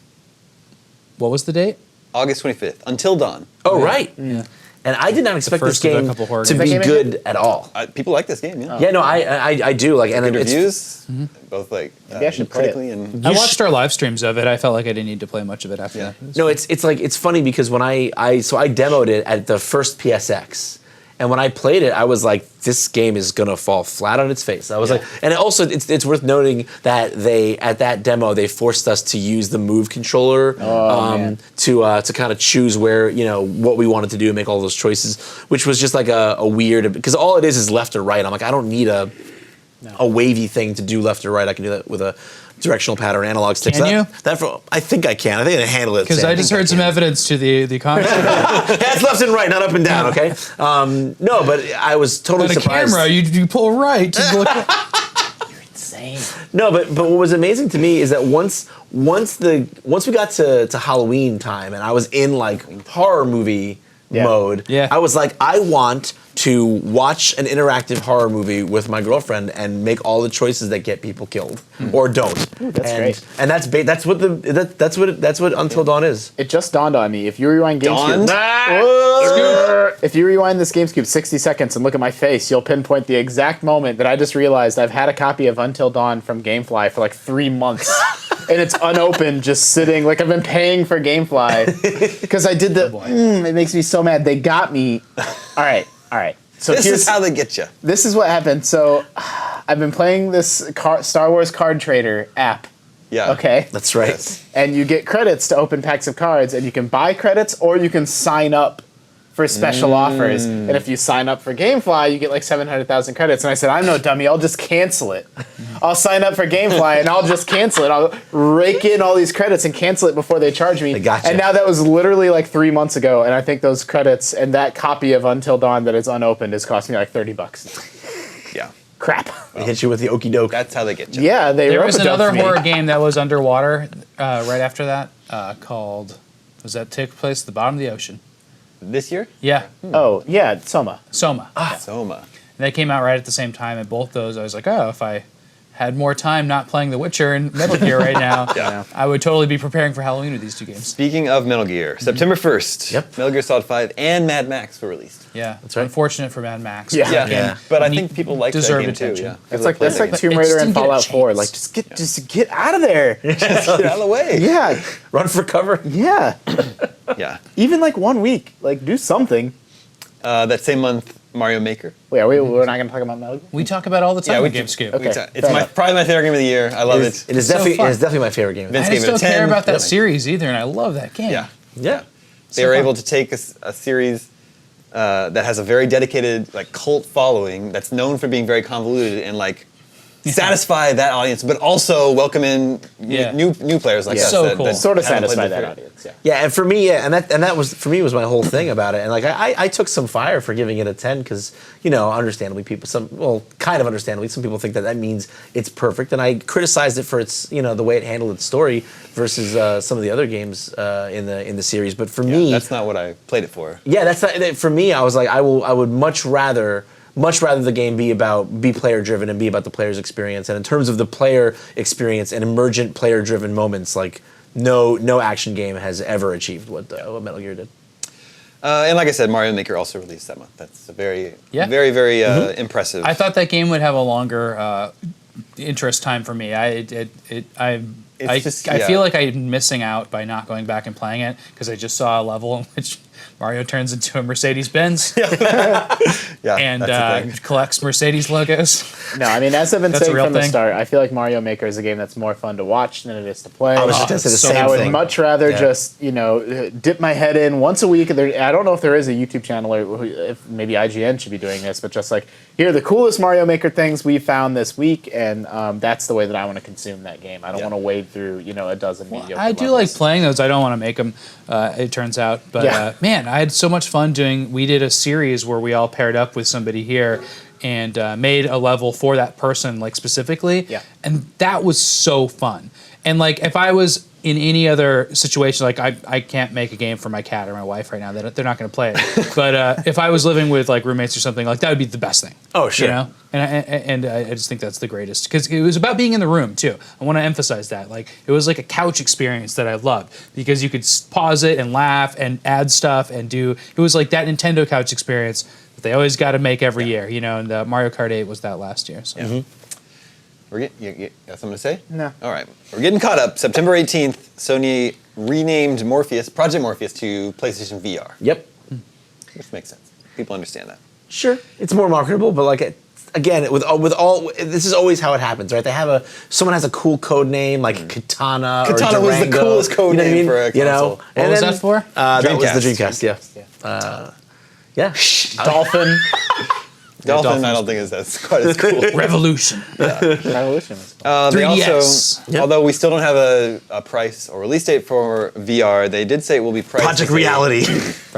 What was the date? August 25th, Until Dawn. Oh right. Yeah. And I did not expect this first of a game couple horror to games. be Is that game any good at all. People like this game, yeah. Yeah, no, I do like, and Good it's reviews, both like Maybe I should play it. critically and I watched our live streams of it. I felt like I didn't need to play much of it after Yeah. that. No, it's funny because when I demoed it at the first PSX, and when I played it, I was like, this game is gonna fall flat on its face. I was like, and it's worth noting that at that demo they forced us to use the Move controller man. to kind of choose where what we wanted to do and make all those choices, which was just like a weird, because all it is left or right. I'm like, I don't need a wavy thing to do left or right. I can do that with a directional pad or an analog stick. Can you? I think I can. I think I can handle it. Because Sam. I just think heard some can. evidence to the contrary. That's left and right, not up and down. Okay. No, but I was totally On a surprised. camera, you pull right. To look Insane. No, but what was amazing to me is that once we got to Halloween time and I was in like horror movie mode, Yeah. I was like, I want to watch an interactive horror movie with my girlfriend and make all the choices that get people killed or don't. that's great. And that's what Until Dawn is. It just dawned on me. If you rewind Dawned? GameCube, if you rewind this GameCube 60 seconds and look at my face, you'll pinpoint the exact moment that I just realized I've had a copy of Until Dawn from GameFly for like 3 months. And it's unopened, just sitting. Like I've been paying for GameFly because I did the. It makes me so mad. They got me. All right. So this is how they get you. This is what happened. So I've been playing this Star Wars Card Trader app Yeah. Okay. That's right. Yes. And you get credits to open packs of cards, and you can buy credits or you can sign up for special offers. And if you sign up for GameFly, you get like 700,000 credits. And I said, I'm no dummy. I'll just cancel it. I'll sign up for GameFly and I'll just cancel it. I'll rake in all these credits and cancel it before they charge me. I gotcha. And now that was literally like 3 months ago. And I think those credits and that copy of Until Dawn that is unopened has cost me like $30. Yeah. Crap. They hit you with the okie doke. That's how they get you. Yeah, they There was rope-a-doped another me. horror game that was underwater right after that called. Was that take place at the bottom of the ocean? This year? Yeah, Oh, yeah, Soma. Soma. Soma. And they came out right at the same time, and both those I was like, oh, if I had more time not playing The Witcher and Metal Gear right now, Yeah. I would totally be preparing for Halloween with these two games. Speaking of Metal Gear, September 1st, Yep. Metal Gear Solid 5 and Mad Max were released. Yeah, That's right. Unfortunate for Mad Max. Yeah. Yeah, Yeah. but I He think people like that deserved game too. attention. Yeah, That's like Tomb It Raider just and didn't get a Fallout 4. chance. Like, just get out of there. Get out of the way. Yeah, Run for cover. yeah. Yeah. Even like 1 week, like do something. That same month, Mario Maker. Wait, we're not going to talk about Metal Gear? We talk about it all the time we on do. GameScoop. Okay. It's fair enough. probably my favorite game of the year. I love it. It is So definitely fun. my favorite game. Vince I gave just it a don't 10. care about that Yeah. series either, and I love that game. Yeah. Yeah. They were fun. able to take a series that has a very dedicated like cult following that's known for being very convoluted and like satisfy that audience, but also welcome in Yeah. new players like Yeah. us. So that- cool. that Sort of haven't played satisfy that before. audience, yeah. Yeah, and for me, and that was for me was my whole thing about it. And like I took some fire for giving it a 10 because understandably kind of understandably, some people think that means it's perfect, and I criticized it for its the way it handled its story versus some of the other games in the series. But for me, That's not what I played it for. yeah, that's not for me. I was like, I would much rather the game be player driven and be about the player's experience. And in terms of the player experience and emergent player driven moments, like no action game has ever achieved what Metal Gear did. And like I said, Mario Maker also released that month. That's a very, Yeah. very, very impressive. I thought that game would have a longer interest time for me. I feel like I'm missing out by not going back and playing it because I just saw a level in which Mario turns into a Mercedes-Benz yeah, and that's the thing. collects Mercedes logos. No, I mean, as I've been That's a saying real from the thing. start, I feel like Mario Maker is a game that's more fun to watch than it is to play. I was just gonna say the so And same I would thing. much rather Yeah. just, dip my head in once a week. I don't know if there is a YouTube channel or if maybe IGN should be doing this, but just like, here are the coolest Mario Maker things we found this week, and that's the way that I want to consume that game. I don't Yeah. want to wade through, a dozen mediocre I do levels. like playing those. I don't want to make them, it turns out. But Yeah. man, I had so much fun we did a series where we all paired up with somebody here and made a level for that person, like specifically. Yeah. And that was so fun. And like, if I was in any other situation, like I can't make a game for my cat or my wife right now. They're not going to play it. But if I was living with like roommates or something, like that would be the best thing. Oh, sure. And I just think that's the greatest because it was about being in the room too. I want to emphasize that. Like it was like a couch experience that I loved because you could pause it and laugh and add stuff and do. It was like that Nintendo couch experience that they always got to make every year. And Mario Kart 8 was that last year. So. Yeah. You got something to say? No. All right. We're getting caught up. September 18th, Sony renamed Project Morpheus to PlayStation VR, Yep. which makes sense. People understand that. Sure, it's more marketable, but like again, with all this is always how it happens, right? They have someone has a cool code name like Katana. Katana or was the Durango, coolest code you know what I name mean? for a console. What was that for? That was the Dreamcast. Dreamcast. Yeah. Dolphin. Dolphin, Dolphin's I don't think is quite as cool. Revolution. Revolution is cool. They 3DS. also, Yep. although we still don't have a price or release date for VR, they did say it will be priced Project as Reality.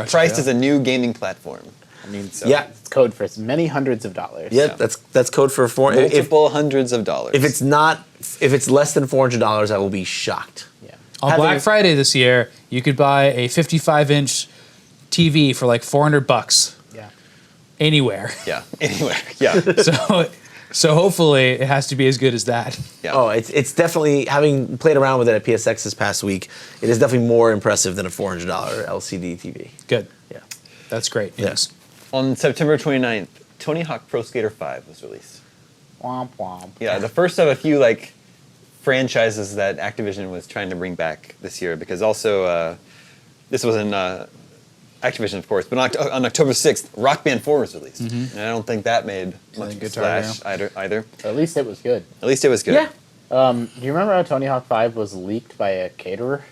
priced as a new gaming platform. I mean, Yeah. it's code for many hundreds of dollars. Yep, that's code for four. Multiple hundreds of dollars. If it's less than $400, I will be shocked. Yeah. On Having- Black Friday this year, you could buy a 55-inch TV for like $400 Yeah. anywhere. yeah, anywhere. Yeah. So hopefully it has to be as good as that. Yeah. Oh, it's definitely, having played around with it at PSX this past week, it is definitely more impressive than a $400 LCD TV. Good. Yeah. That's great news. On September 29th, Tony Hawk Pro Skater 5 was released. Womp womp. Yeah, the first of a few like franchises that Activision was trying to bring back this year, because also this was in Activision, of course, but on October 6th, Rock Band 4 was released, and I don't think that made much of a Guitar splash either. At least it was good. At least it was good. Yeah. Do you remember how Tony Hawk 5 was leaked by a caterer?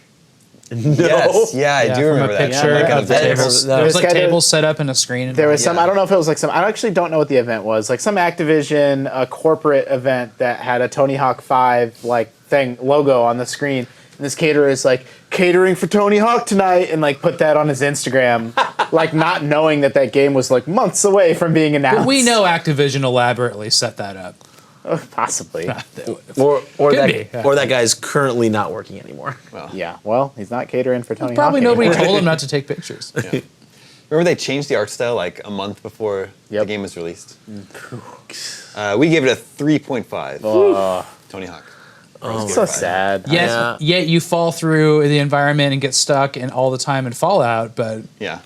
Yes, yeah, I do from remember a that. picture Like of the event. tables. No. There was This like guy did- tables set up in a screen. There was some. Yeah. I don't know if it was like some. I actually don't know what the event was. Like some Activision corporate event that had a Tony Hawk 5 like thing logo on the screen. And this caterer is like catering for Tony Hawk tonight, and like put that on his Instagram, like not knowing that that game was like months away from being announced. But we know Activision elaborately set that up. Possibly. Or Could that be, yeah. or that guy's currently not working anymore. Yeah. Well, he's not catering for Tony Probably Hawk. nobody anymore. told him not to take pictures. Remember they changed the art style like a month before the Yep. game was released? We gave it a 3.5. Tony Hawk. It's so sad. Yes, yet you fall through the environment and get stuck in all the time in Fallout, but Yeah.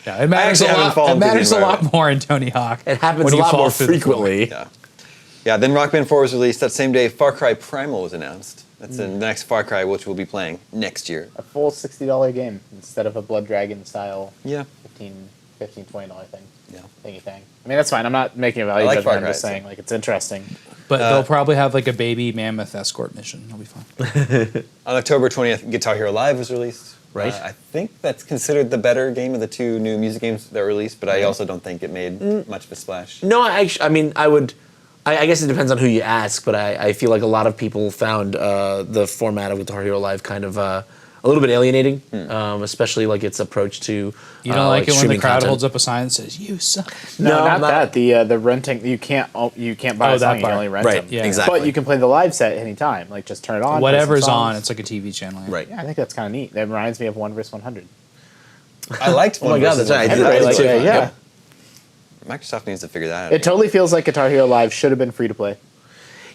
yeah, it matters a actually haven't lot. fallen It through the matters a lot environment. more in Tony Hawk. It happens when a you lot fall more through the floor. frequently. Yeah. Yeah, then Rock Band 4 was released that same day. Far Cry Primal was announced. That's the next Far Cry, which we'll be playing next year. A full $60 game instead of a Blood Dragon style Yeah. $15, $20 thing. Yeah. Thingy thing. I mean, that's fine. I'm not making a value I like judgment. Far I'm just Cry, saying, like, it's interesting. But they'll probably have like a baby mammoth escort mission. It'll be fun. On October 20th, Guitar Hero Live was released. Right. I think that's considered the better game of the two new music games that were released, but I also don't think it made much of a splash. No, I mean, I guess it depends on who you ask, but I feel like a lot of people found the format of Guitar Hero Live kind of a little bit alienating, especially like its approach to. You don't like it when the streaming crowd content. holds up a sign that says "You suck." No, not not- that. The renting, you can't buy Oh, a that song, you can part. only rent Right, them. Yeah. exactly. But you can play the live set anytime. Like, just turn it on. play some Whatever's songs. on, it's like a TV channel. Yeah. Right. Yeah, I think that's kind of neat. That reminds me of 1 vs. 100. I liked Oh my God, that's right. I did Everybody that likes too. it, yeah. Microsoft needs to figure that out. It totally feels like Guitar Hero Live should have been free to play.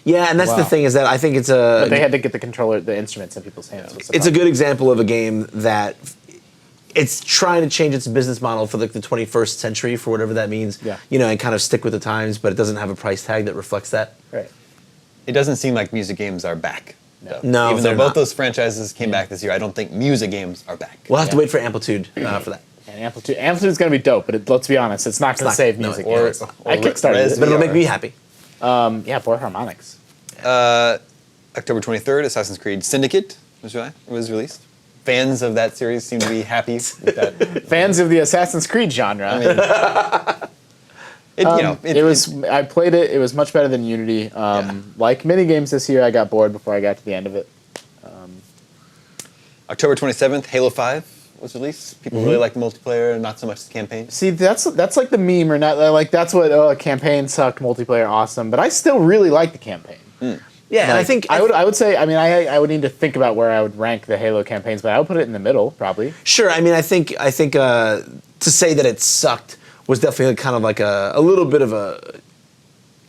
Yeah, and that's the Wow. thing is that I think it's But they a had to get the controller, the instruments in people's hands. was the it's a problem. good example of a game that it's trying to change its business model for like the 21st century for whatever that means. Yeah. You know, and kind of stick with the times, but it doesn't have a price tag that reflects that. Right. It doesn't seem like music games are back. though. No, Even though they're both not. those franchises came back this year, I don't think music games are back. We'll have to Yeah. wait for Amplitude for that. And Amplitude's going to be dope, but let's be honest, it's not going to not- save no, music. or- games. or I kickstarted Res- it. But it'll VR. make me happy. Yeah, Poor Harmonics. October 23rd, Assassin's Creed Syndicate was released. Fans of that series seem to be happy with that. Fans of the Assassin's Creed genre. I mean, I played it. It was much better than Unity. Like mini games this year, I got bored before I got to the end of it. October 27th, Halo 5 was released. People really like the multiplayer, not so much the campaign. See, that's like the meme, or not? Like that's what campaign sucked, multiplayer awesome. But I still really like the campaign. Yeah, and I Like, think I would say. I mean, I would need to think about where I would rank the Halo campaigns, but I would put it in the middle, probably. Sure. I mean, I think to say that it sucked was definitely kind of like a little bit of a,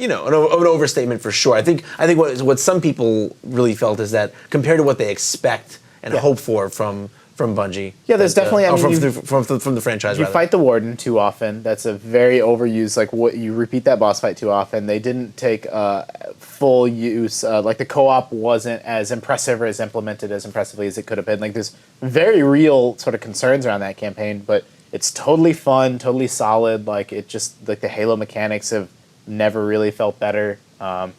an overstatement for sure. I think what some people really felt is that compared to what they expect and hope for from Bungie. Yeah, there's definitely- I mean, from the franchise. You rather. fight the warden too often. That's a very overused. Like what you repeat that boss fight too often. They didn't take full use. Like the co-op wasn't as impressive or as implemented as impressively as it could have been. Like there's very real sort of concerns around that campaign, but it's totally fun, totally solid. Like it just like the Halo mechanics have never really felt better. I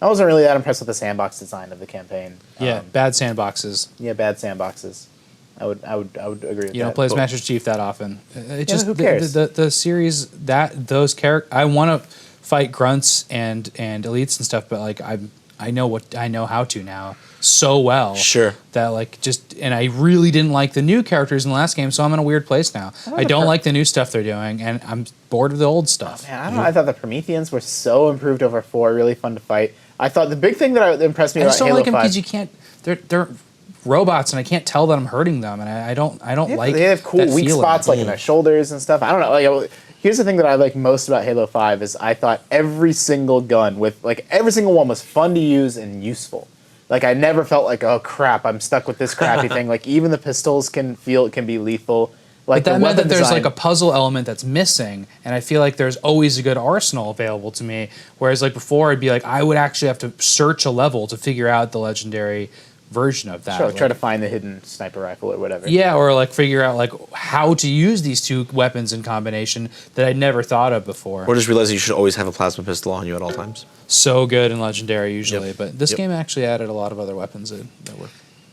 wasn't really that impressed with the sandbox design of the campaign. Yeah, bad sandboxes. Yeah, bad sandboxes. I would agree with that. You don't play as Master Chief that often. It just who cares? The series those characters. I want to fight grunts and elites and stuff, but like I know how to now so well. Sure. That and I really didn't like the new characters in the last game, so I'm in a weird place now. I don't like the new stuff they're doing, and I'm bored of the old stuff. Man, I don't know. I thought the Prometheans were so improved over 4. Really fun to fight. I thought the big thing that impressed me I about just don't Halo like them 5. because you can't. They're robots, and I can't tell that I'm hurting them, and I don't like. They have cool that weak feeling. spots like in their shoulders and stuff. I don't know. Like, here's the thing that I like most about Halo 5 is I thought every single gun every single one was fun to use and useful. Like I never felt like, oh crap, I'm stuck with this crappy thing. Like even the pistols can be lethal. Like But that the meant that weapon there's design- like a puzzle element that's missing, and I feel like there's always a good arsenal available to me. Whereas like before, I'd be like, I would actually have to search a level to figure out the legendary version of that. Sure, Like, try to find the hidden sniper rifle or whatever. yeah, or like figure out like how to use these two weapons in combination that I'd never thought of before. Or just realize that you should always have a plasma pistol on you at all times. So good in Legendary usually, Yep. but this Yep. game actually added a lot of other weapons that were.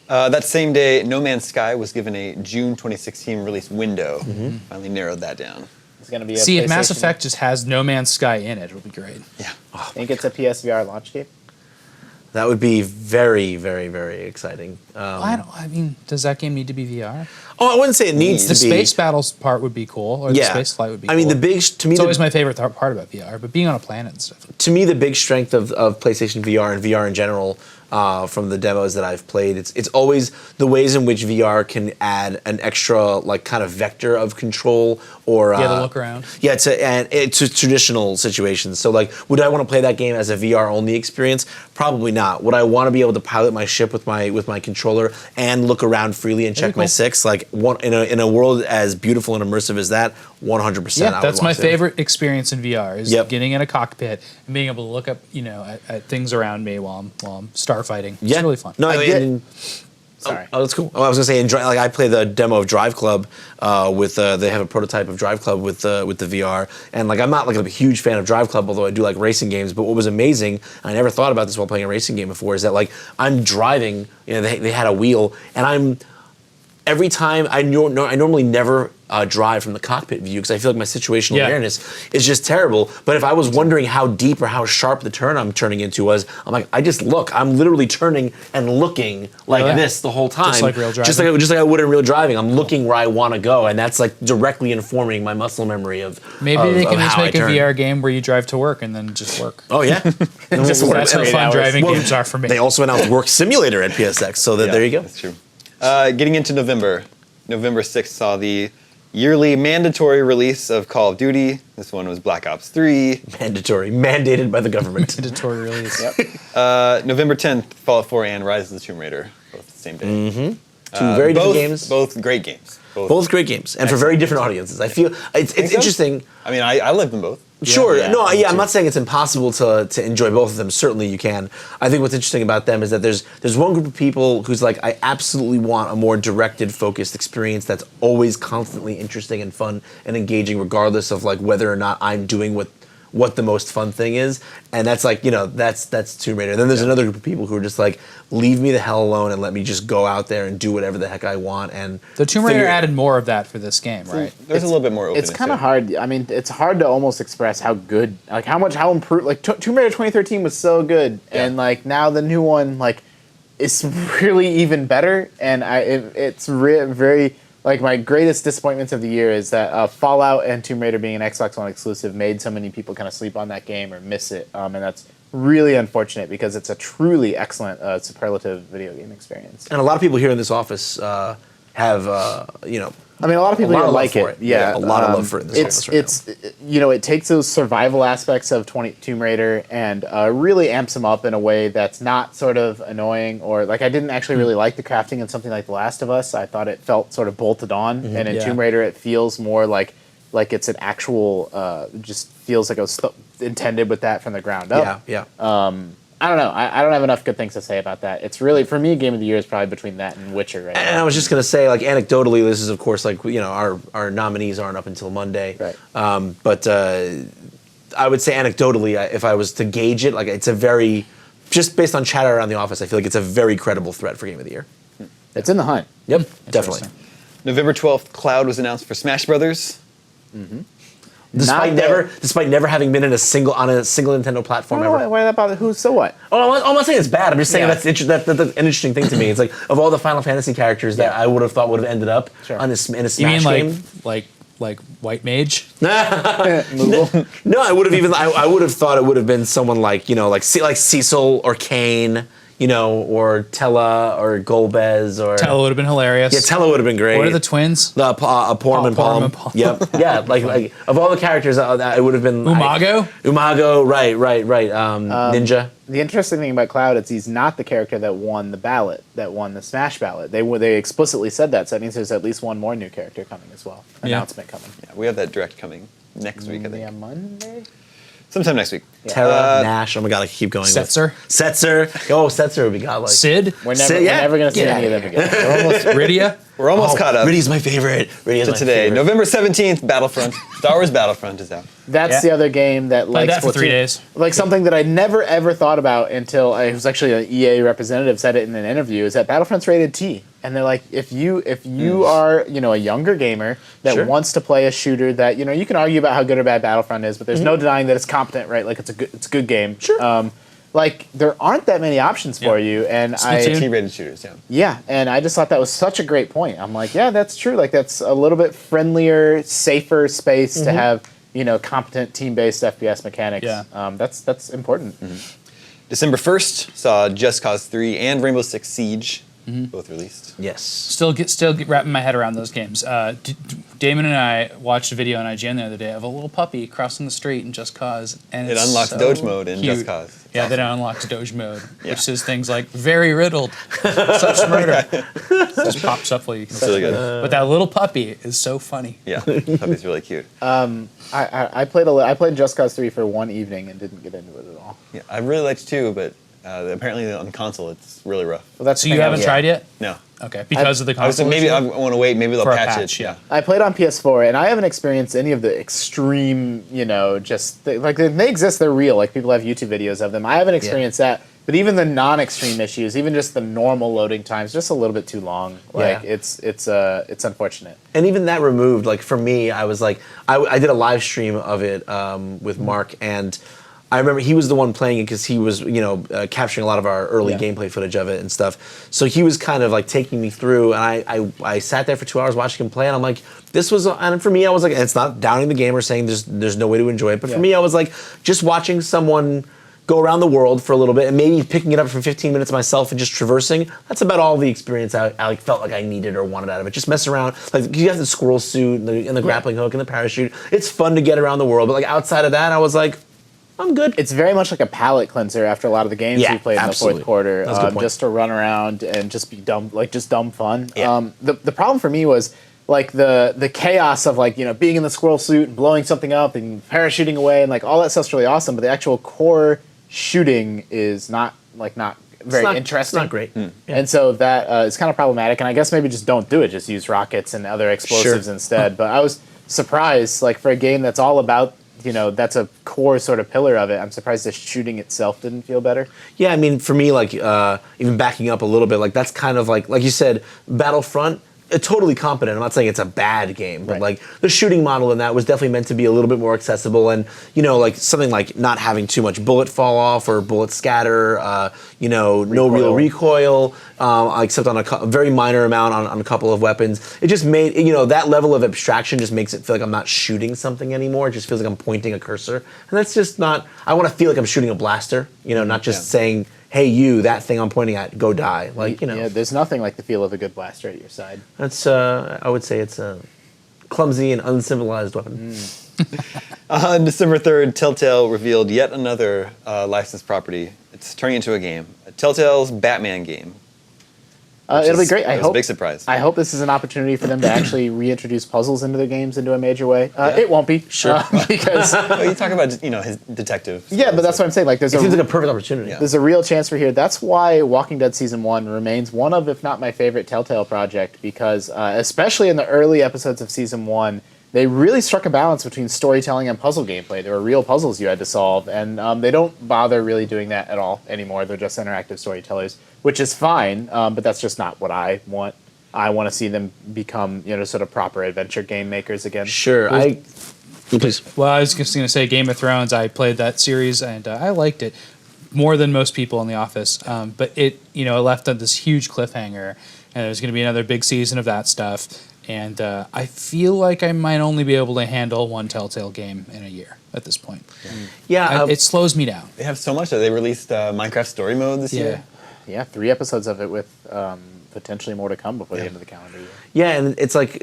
That same day, No Man's Sky was given a June 2016 release window. Mm-hmm. Finally narrowed that down. It's going to be a See, if Mass PlayStation- Effect just has No Man's Sky in it, it'll be great. Yeah. Think it's a PSVR launch game? That would be very, very, very exciting. I mean, does that game need to be VR? Oh, I wouldn't say it needs The to be. space battles part would be cool, or the space flight would be I cool. mean, the big to me, It's the, always my favorite part about VR, but being on a planet and stuff. to me, the big strength of PlayStation VR and VR in general, from the demos that I've played, it's always the ways in which VR can add an extra like kind of vector of control or Yeah, the look around. Yeah, to traditional situations. So like, would I want to play that game as a VR only experience? Probably not. Would I want to be able to pilot my ship with my controller and look around freely and check That'd be my cool. six? Like in a world as beautiful and immersive as that, 100%. Yeah, that's my favorite experience in VR is Yep. getting in a cockpit and being able to look up, at things around me while I'm starfighting. Yeah, It's really fun. No, I get- Sorry. Oh, that's cool. Oh, I was gonna say, like I play the demo of Drive Club with they have a prototype of Drive Club with the VR, and like I'm not like a huge fan of Drive Club, although I do like racing games. But what was amazing, I never thought about this while playing a racing game before, is that like I'm driving, they had a wheel, and every time I normally never drive from the cockpit view because I feel like my situational Yeah. awareness is just terrible. But if I was wondering how deep or how sharp the turn I'm turning into was, I'm like, I just look. I'm literally turning and looking like Yeah. this the whole time. Just like real driving. Just like I would in real driving. I'm looking where I want to go, and that's like directly informing my muscle memory of Maybe of- they of can just how I make a turn. VR game where you drive to work and then just work. Oh yeah, Just work That's for how 8 fun hours. driving Well, games are for me. They also announced Work Simulator at PSX, so Yeah, there you go. That's true. Getting into November. November 6th saw the yearly mandatory release of Call of Duty. This one was Black Ops 3. Mandatory, mandated by the government. Mandatory release. November 10th, Fallout 4 and Rise of the Tomb Raider, both the same day. Two very different games. Both great games. Both great games, and for very different audiences. I feel it's Think so? interesting. I mean, I lived them both. Sure. Yeah, No, me I'm too. not saying it's impossible to enjoy both of them. Certainly you can. I think what's interesting about them is that there's one group of people who's like, I absolutely want a more directed, focused experience that's always constantly interesting and fun and engaging, regardless of like whether or not I'm doing what the most fun thing is. And that's like, that's Tomb Raider. Then there's another group of people who are just like, leave me the hell alone and let me just go out there and do whatever the heck I want. And The Tomb Raider figure- added more of that for this game, right? There's a little bit more openness. It's kind of to it. hard. I mean, it's hard to almost express how good, like how improved. Like Tomb Raider 2013 was so good, Yeah. and like now the new one like is really even better. And it's very like my greatest disappointments of the year is that Fallout and Tomb Raider being an Xbox One exclusive made so many people kind of sleep on that game or miss it, and that's really unfortunate because it's a truly excellent superlative video game experience. And a lot of people here in this office have, I mean, a lot of people lot here of love like for it. it. Yeah, Yeah, a lot of love for it in this office right it takes those survival aspects of Tomb Raider and really amps them up in a way that's not sort of annoying or like I didn't actually really like the crafting in something like The Last of Us. I thought it felt sort of bolted on, and in Yeah. Tomb Raider it feels more like it's an actual just feels like it was intended with that from the ground up. yeah. I don't know. I don't have enough good things to say about that. It's really, for me, Game of the Year is probably between that and Witcher right And now. I was just gonna say, like anecdotally, this is of course like our nominees aren't up until Monday, Right. But I would say anecdotally, if I was to gauge it, like it's a very, just based on chatter around the office, I feel like it's a very credible threat for Game of the Year. It's in the hunt. Yep, definitely. Interesting. November 12th, Cloud was announced for Smash Brothers. Despite Not never having been on a single Nintendo platform ever. Why that bother? Who? So what? Oh, I'm not saying it's bad. I'm just saying Yeah. that's an interesting thing to me. It's like of all the Final Fantasy characters that Yeah. I would have thought would have ended up Sure. in a Smash You mean game. like White Mage? Moogle? No, I would have even. I would have thought it would have been someone like like Cecil or Kane, or Tella or Golbez or Tell would have been hilarious. Yeah, Tella would have been great. What are the twins? Porm and Porm Palm. and Palm. Yep. Yeah, like of all the characters, it would have been Umago? Umago, right. Ninja. The interesting thing about Cloud is he's not the character that won the ballot, that won the Smash ballot. They explicitly said that, so that means there's at least one more new character coming as well. Yeah. Announcement coming. Yeah, we have that direct coming next week, I think. Yeah, Monday? Sometime next week. Terra, Nash. Oh my god, I keep going. Setzer. Setzer. Oh, Setzer would be godlike. Sid. We're never going to see any of them again. Rydia. We're almost caught up Riddy's my favorite. Riddy's to my today. favorite. November 17th, Battlefront. Star Wars Battlefront is out. That's Yeah. the other game that Played like that for 3 Splatoon- days. Like something that I never ever thought about until it was actually an EA representative said it in an interview. Is that Battlefront's rated T, and they're like, if you are a younger gamer that Sure. wants to play a shooter that you can argue about how good or bad Battlefront is, but there's no denying that it's competent, right? Like it's a good game. Sure. Like there aren't that many options for Yeah. you, and Splatoon. T-rated shooters, yeah. yeah, and I just thought that was such a great point. I'm like, yeah, that's true. Like that's a little bit friendlier, safer space to have competent team-based FPS mechanics. Yeah. That's important. December 1st saw Just Cause 3 and Rainbow Six Siege both released. Yes. Still wrapping my head around those games. Damon and I watched a video on IGN the other day of a little puppy crossing the street in Just Cause, and It it's unlocks so Doge mode in cute. Just Cause. Yeah, then it unlocks Doge mode, Yeah. which says things like "very riddled," such murder. Just pops up while you can It's really see. good. But that little puppy is so funny. Yeah, puppy's really cute. I played Just Cause 3 for one evening and didn't get into it at all. Yeah, I really liked 2, but apparently on console it's really rough. Well, that's So the you thing, haven't tried yet? No. Okay, because of the I was console. maybe I issue? want to wait. Maybe they'll For a patch, patch, it. yeah. I played on PS4 and I haven't experienced any of the extreme, like they exist, they're real. Like people have YouTube videos of them. I haven't experienced that. But even the non-extreme issues, even just the normal loading times, just a little bit too long. Like Yeah. it's unfortunate. And even that removed, like for me, I was like, I did a live stream of it with Mark, and I remember he was the one playing it because he was, capturing a lot of our early gameplay footage of it and stuff. So he was kind of like taking me through, and I sat there for 2 hours watching him play, and I'm like, this was, and for me, I was like, and it's not downing the game or saying there's no way to enjoy it, but for me, I was like, just watching someone go around the world for a little bit and maybe picking it up for 15 minutes myself and just traversing. That's about all the experience I like felt like I needed or wanted out of it. Just mess around. Like you have the squirrel suit and the grappling hook and the parachute. It's fun to get around the world, but like outside of that, I was like, I'm good. It's very much like a palate cleanser after a lot of the games Yeah, we played absolutely. in the fourth quarter, That's a good point. just to run around and just be dumb, like just dumb fun. Yeah. The problem for me was like the chaos of like being in the squirrel suit and blowing something up and parachuting away and like all that stuff's really awesome, but the actual core shooting is not very interesting. It's not great. And so that is kind of problematic. And I guess maybe just don't do it. Just use rockets and other explosives Sure. instead. But I was surprised, like for a game that's all about, that's a core sort of pillar of it. I'm surprised the shooting itself didn't feel better. Yeah, I mean, for me, like even backing up a little bit, like that's kind of like you said, Battlefront. Totally competent. I'm not saying it's a bad game, but Right. like the shooting model in that was definitely meant to be a little bit more accessible, and like something like not having too much bullet fall off or bullet scatter, no real recoil, except on a very minor amount on a couple of weapons. It just made that level of abstraction just makes it feel like I'm not shooting something anymore. It just feels like I'm pointing a cursor, and that's just not. I want to feel like I'm shooting a blaster, not just saying, hey, you, that thing I'm pointing at, go die. Like, Yeah, there's nothing like the feel of a good blaster at your side. that's, I would say it's a clumsy and uncivilized weapon. On December 3rd, Telltale revealed yet another licensed property. It's turning into a game. Telltale's Batman game. It'll be great. That was a big surprise. I hope this is an opportunity for them to actually reintroduce puzzles into their games into a major way. It won't be, sure, because Well, you talk about his detective. yeah, but that's what I'm saying. Like, It seems like a perfect opportunity. Yeah. there's a real chance for here. That's why Walking Dead Season 1 remains one of, if not my favorite Telltale project, because especially in the early episodes of Season 1, they really struck a balance between storytelling and puzzle gameplay. There were real puzzles you had to solve, and they don't bother really doing that at all anymore. They're just interactive storytellers, which is fine, but that's just not what I want. I want to see them become, sort of proper adventure game makers again. Sure. Please. Well, I was just going to say Game of Thrones. I played that series and I liked it more than most people in the office. But it left on this huge cliffhanger, and there's going to be another big season of that stuff. And I feel like I might only be able to handle one Telltale game in a year at this point. Yeah. It slows me down. They have so much. They released Minecraft Story Mode this year. Yeah, 3 episodes of it with potentially more to come before the end of the calendar year. Yeah, and it's like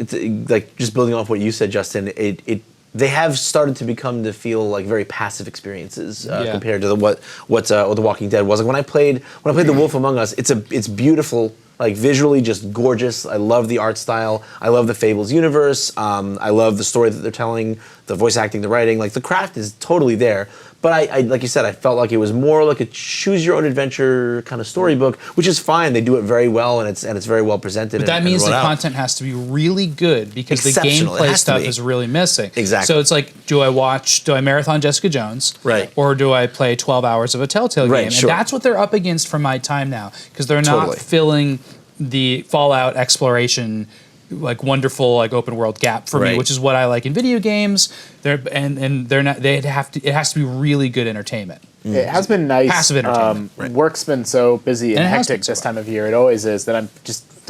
just building off what you said, Justin. They have started to become to feel like very passive experiences compared to what The Walking Dead was. Like when I played The Wolf Among Us, it's beautiful. Like visually, just gorgeous. I love the art style. I love the Fables universe. I love the story that they're telling, the voice acting, the writing. Like the craft is totally there. But I like you said, I felt like it was more like a choose your own adventure kind of storybook, which is fine. They do it very well, and it's very well presented. But that means the content has to be really good because the Exceptional. It gameplay has to stuff be. is really missing. Exactly. So it's like, do I marathon Jessica Jones? Right. Or do I play 12 hours of a Telltale Right, game? sure. And that's what they're up against for my time now because they're not Totally. filling the Fallout exploration like wonderful like open world gap for me, Right. which is what I like in video games. They're not. It has to be really good entertainment. It has been nice. Passive entertainment. Right. Work's been so busy and And it has hectic been so this time of year. It always is that I'm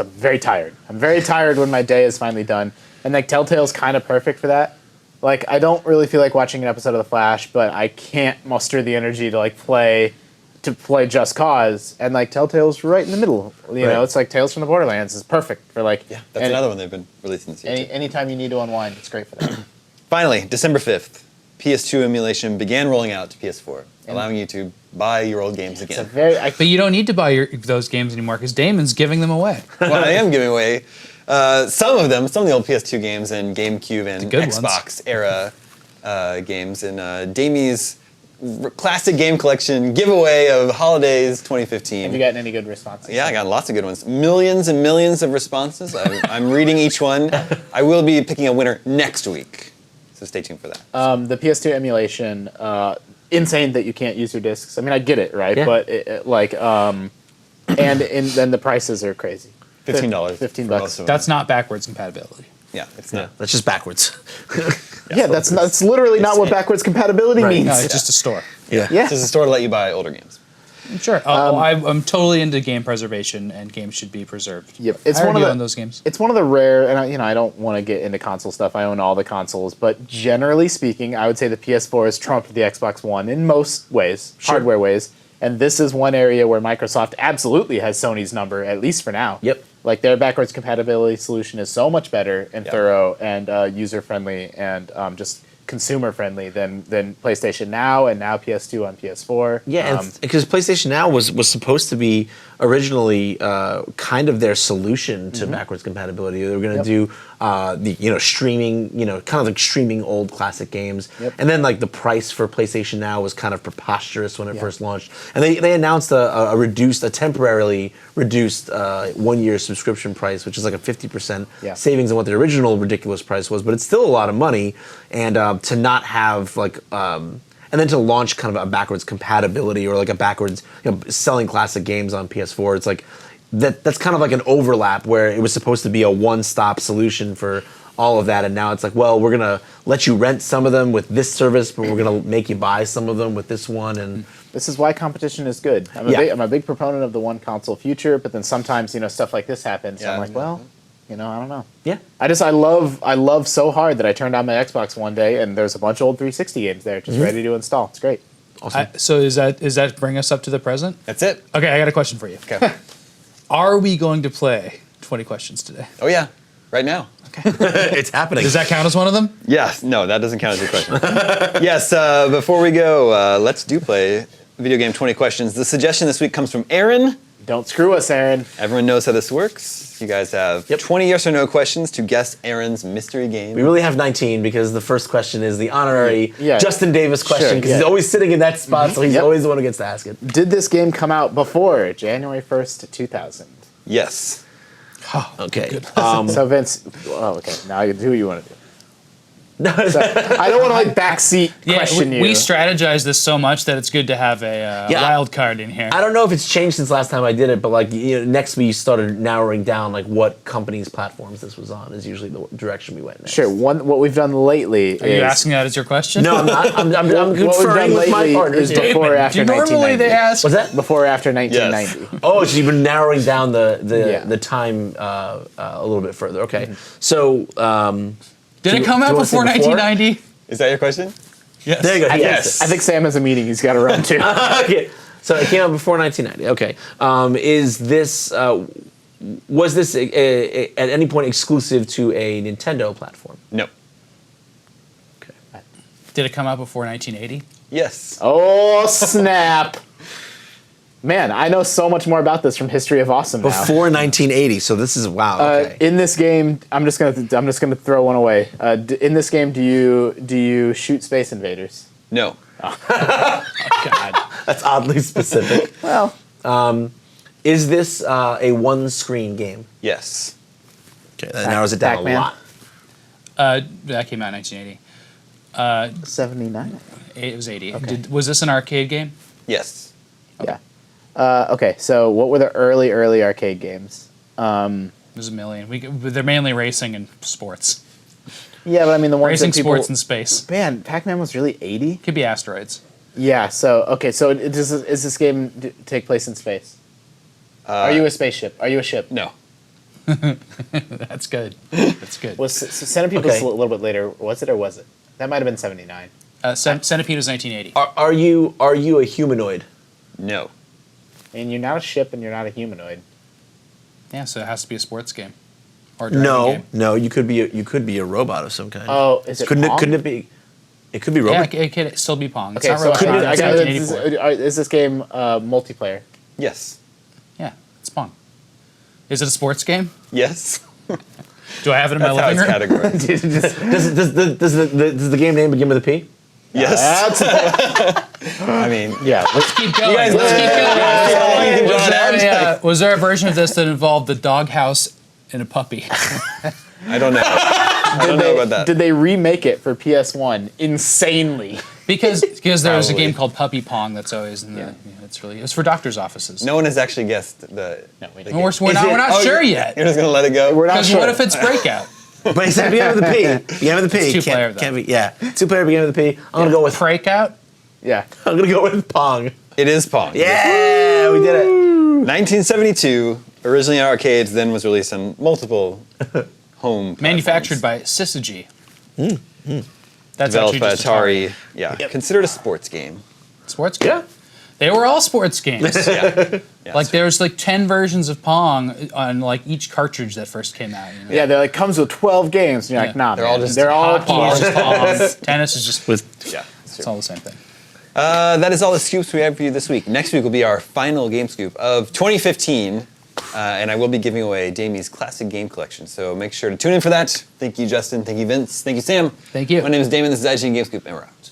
very tired. I'm very tired when my day is finally done. And like Telltale's kind of perfect for that. Like I don't really feel like watching an episode of The Flash, but I can't muster the energy to like play Just Cause. And like Telltale's right in the middle. You know, it's like Tales from the Borderlands is perfect for like That's another one they've been releasing this year. too. anytime you need to unwind, it's great for that. Finally, December 5th, PS2 emulation began rolling out to PS4, allowing you to buy your old games It's a again. very But you don't need to buy those games anymore because Damon's giving them away. Well, I am giving away some of them, some of the old PS2 games and GameCube and good ones. Xbox era games, and Damie's classic game collection giveaway of holidays 2015. Have you gotten any good responses? Yeah, I got lots of good ones. Millions and millions of responses. I'm reading each one. I will be picking a winner next week, so stay tuned for that. The PS2 emulation, insane that you can't use your discs. I mean, I get it, right? Yeah. But then the prices are crazy. $15. $15 for bucks. most of them. That's not backwards compatibility. Yeah, it's Yeah, not. that's just backwards. Yeah, that's literally not what backwards compatibility Right. means. No, it's just a store. Yeah. Yeah. It's just a store to let you buy older games. Sure. I'm totally into game preservation, and games should be preserved. Yep. It's I one of already the own those games. It's one of the rare, and I don't want to get into console stuff. I own all the consoles, but generally speaking, I would say the PS4 has trumped the Xbox One in most ways, hardware ways. And this is one area where Microsoft absolutely has Sony's number, at least for now. Yep. Like their backwards compatibility solution is so much better and Yeah. thorough and user friendly and just consumer friendly than PlayStation Now and now PS2 on PS4. Yeah, because PlayStation Now was supposed to be originally kind of their solution to backwards compatibility. They were going to do the streaming, kind of like streaming old classic games. Yep. And then like the price for PlayStation Now was kind of preposterous when it first launched. And they announced a temporarily reduced 1 year subscription price, which is like a 50% savings on what the original ridiculous price was. But it's still a lot of money, and to not have like. And then to launch kind of a backwards compatibility or like a backwards, selling classic games on PS4, it's like that's kind of like an overlap where it was supposed to be a one-stop solution for all of that, and now it's like, well, we're gonna let you rent some of them with this service, but we're gonna make you buy some of them with this one, and this is why competition is good. I'm a big proponent of the one console future, but then sometimes stuff like this happens. So I'm like, well, I don't know. yeah. I love so hard that I turned on my Xbox one day and there's a bunch of old 360 games there just ready to install. It's great. Awesome. So is that bring us up to the present? That's it. Okay, I got a question for you. Okay. Are we going to play 20 questions today? Oh yeah, right now. It's happening. Does that count as one of them? Yes. No, that doesn't count as a question. Yes. Before we go, let's play video game 20 questions. The suggestion this week comes from Aaron. Don't screw us, Aaron. Everyone knows how this works. You guys have 20 yes or no questions to guess Aaron's mystery game. We really have 19 because the first question is the honorary Yeah. Justin Davis question because yeah. he's always sitting in that spot, so he's Yep. always the one who gets to ask it. Did this game come out before January 1st, 2000? Yes. Okay. So Vince, okay, now you do what you want to do. So, I don't want to backseat question you. we strategize this so much that it's good to have a wild card in here. I don't know if it's changed since last time I did it, but next we started narrowing down what companies' platforms this was on is usually the direction we went next. Sure. What we've done lately Are you asking that as your question? No, I'm not. I'm what we've done conferring with my lately partners. is before or after Normally 1990. they ask. What's that? Before or after 1990. Oh, so you've been narrowing down Yeah. the time a little bit further. Okay, so Did it come do out you wanna say before before? 1990? Is that your question? Yes. there you go. Yes. I think Sam has a meeting he's got to run to. Okay, so it came out before 1990. Okay, is this was this at any point exclusive to a Nintendo platform? No. Okay. Did it come out before 1980? Yes. Oh, snap. Man, I know so much more about this from History of Awesome now. Before 1980. So this is wow. Okay. In this game, I'm just gonna throw one away. In this game, do you shoot Space Invaders? No. God. That's oddly specific. Well, Is this a one-screen game? Yes. Okay, that narrows it down Pac-Man? a lot. That came out in 1980. 79. It was 80. Okay. Was this an arcade game? Yes. Yeah. Okay, so what were the early arcade games? There's a million. They're mainly racing and sports. Yeah, but I mean the ones Racing, that people. sports, and space. Man, Pac-Man was really 80. Could be asteroids. Yeah. So is this game take place in space? Are you a spaceship? Are you a ship? No. That's good. That's good. Was Centipede was Okay. a little bit later? Was it or was it? That might have been 79. Centipede was 1980. Are you a humanoid? No. And you're not a ship, and you're not a humanoid. Yeah, so it has to be a sports game. Or a driving game. No. You could be a robot of some kind. Oh, is it? couldn't Pong? it be? It could be Yeah, robot. it could still be Pong. It's Okay, not so Robot Pong. I It's got 1984. is this game multiplayer? Yes. Yeah, it's Pong. Is it a sports game? Yes. Do I have it in my That's how living it's room? categorized. Does the game name begin with a P? Yes. I mean, Yeah. Keep going. guys Let's keep going. know that. Was there a version of this that involved the doghouse and a puppy? I don't know. I don't know about that. Did they remake it for PS1 insanely? Because there was a Probably. game called Puppy Pong that's always in the. Yeah. It's for doctors' offices. No one has actually guessed the. No, we the didn't. We're game. not Oh, sure you're- yet. You're just gonna let it go. We're not Because sure. what if it's Breakout? But it said begin with a P. Begin with a P. It's two-player, though. Can't be. Yeah, two-player begin with a P. I'm gonna go with. Breakout? Yeah. I'm gonna go with Pong. It is Pong. Yeah, we did it. 1972, originally in arcades, then was released on multiple home. Manufactured platforms. by Syzygy. That's Developed actually by just Atari. Yeah, considered a sports game. Sports game. Yeah. They were all sports games. Yeah. Yeah, Like so- there's like 10 versions of Pong on like each cartridge that first came out. You know? Yeah, they're like comes with 12 games. And you're like, Yeah. nah, They're man. all just they're all Hockey Pong. is just Pong. Tennis is just Yeah. it's all the same thing. That is all the scoops we have for you this week. Next week will be our final game scoop of 2015, and I will be giving away Damie's classic game collection. So make sure to tune in for that. Thank you, Justin. Thank you, Vince. Thank you, Sam. Thank you. My name is Damon. This is IGN Game Scoop, and we're out.